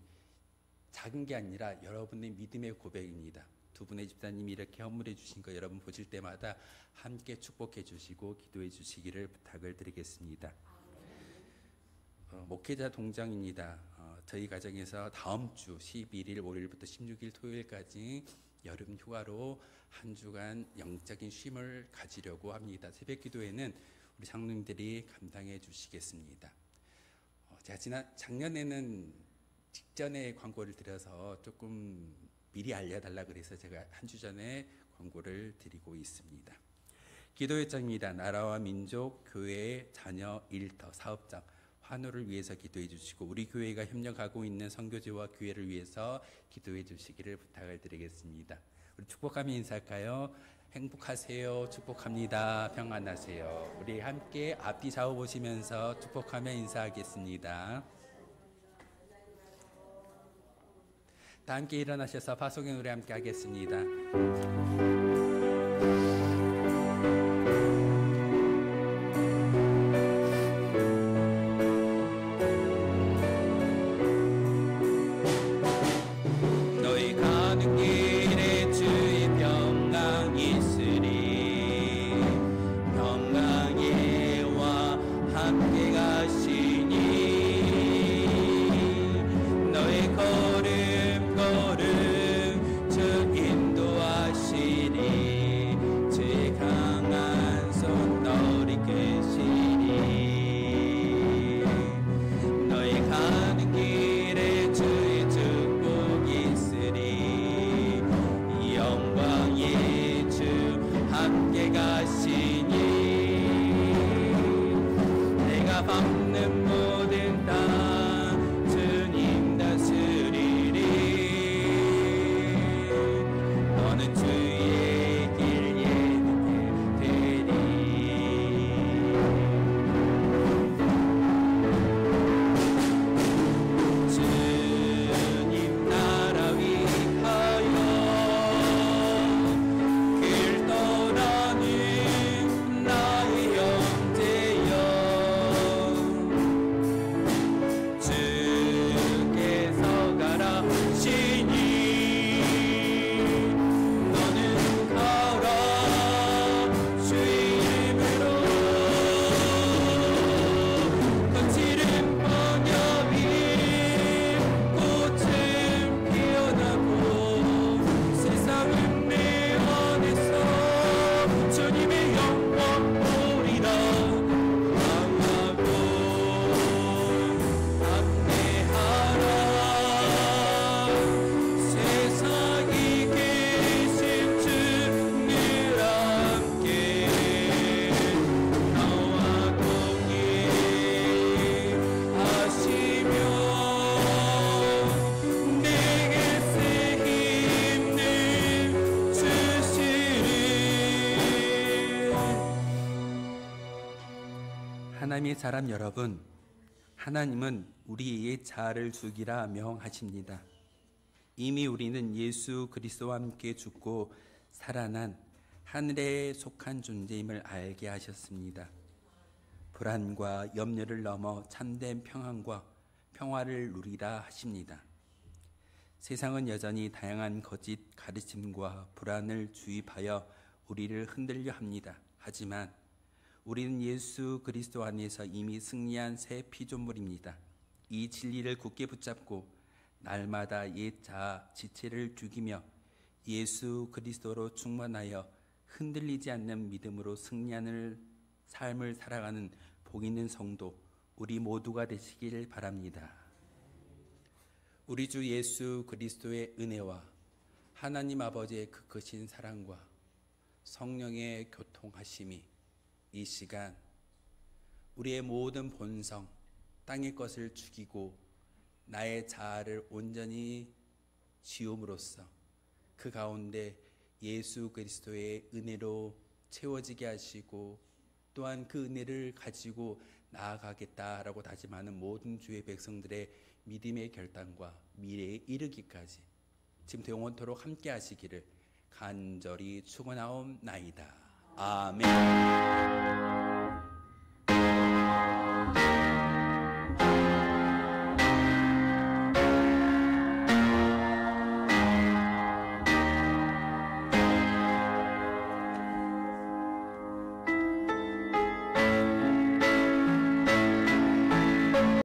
Speaker 3: 작은 게 아니라 여러분의 믿음의 고백입니다. 두 분의 집사님이 이렇게 헌물해 주신 거 여러분 보실 때마다 함께 축복해 주시고 기도해 주시기를 부탁을 드리겠습니다. 목회자 동정입니다. 저희 가정에서 다음 주 11일 월요일부터 16일 토요일까지 여름 휴가로 한 주간 영적인 쉼을 가지려고 합니다. 새벽 기도회는 우리 장로님들이 감당해 주시겠습니다. 제가 작년에는 직전에 광고를 드려서 조금 미리 알려달라 그래서 제가 한 주 전에 광고를 드리고 있습니다. 기도 요청입니다. 나라와 민족, 교회, 자녀, 일터, 사업장, 환호를 위해서 기도해 주시고, 우리 교회가 협력하고 있는 선교지와 교회를 위해서 기도해 주시기를 부탁을 드리겠습니다. 우리 축복하며 인사할까요? 행복하세요. 축복합니다. 평안하세요. 우리 함께 앞뒤 좌우 보시면서 축복하며 인사하겠습니다. 다 함께 일어나셔서 파송의 노래 함께 하겠습니다.
Speaker 2: 너희 가는 길에 주의 평강이 있으리. 평강이와 함께 가시니 너희 걸음 주 인도하시니 주의 강한 손 너를 이끄시니 너희 가는 길에 주의 축복이 있으리. 영광의 주 함께 가시니 내가 밟는 모든 땅 주님 다스리리. 너는 주의 길 예비게 되리. 주님 나라 위하여 길 떠나는 나의 형제여, 주께서 가라 하시니 너는 가라 주의 이름으로. 거칠은 번영이 꽃은 피어나고 세상은 내 안에서 주님의 영광 보리라. 강하고 안내하라. 세상에 계신 주 늘 함께 나와 동행하시며 내게 새 힘을 주시리.
Speaker 3: 하나님의 사람 여러분, 하나님은 우리의 자아를 죽이라 명하십니다. 이미 우리는 예수 그리스도와 함께 죽고 살아난 하늘에 속한 존재임을 알게 하셨습니다. 불안과 염려를 넘어 참된 평안과 평화를 누리라 하십니다. 세상은 여전히 다양한 거짓 가르침과 불안을 주입하여 우리를 흔들려 합니다. 하지만 우리는 예수 그리스도 안에서 이미 승리한 새 피조물입니다. 이 진리를 굳게 붙잡고 날마다 옛 자아 지체를 죽이며 예수 그리스도로 충만하여 흔들리지 않는 믿음으로 승리하는 삶을 살아가는 복 있는 성도 우리 모두가 되시길 바랍니다. 우리 주 예수 그리스도의 은혜와 하나님 아버지의 그 크신 사랑과 성령의 교통하심이 이 시간 우리의 모든 본성, 땅의 것을 죽이고 나의 자아를 온전히 지움으로써 그 가운데 예수 그리스도의 은혜로 채워지게 하시고 또한 그 은혜를 가지고 나아가겠다라고 다짐하는 모든 주의 백성들의 믿음의 결단과 미래에 이르기까지 지금부터 영원토록 함께 하시기를 간절히 축원하옵나이다. 아멘.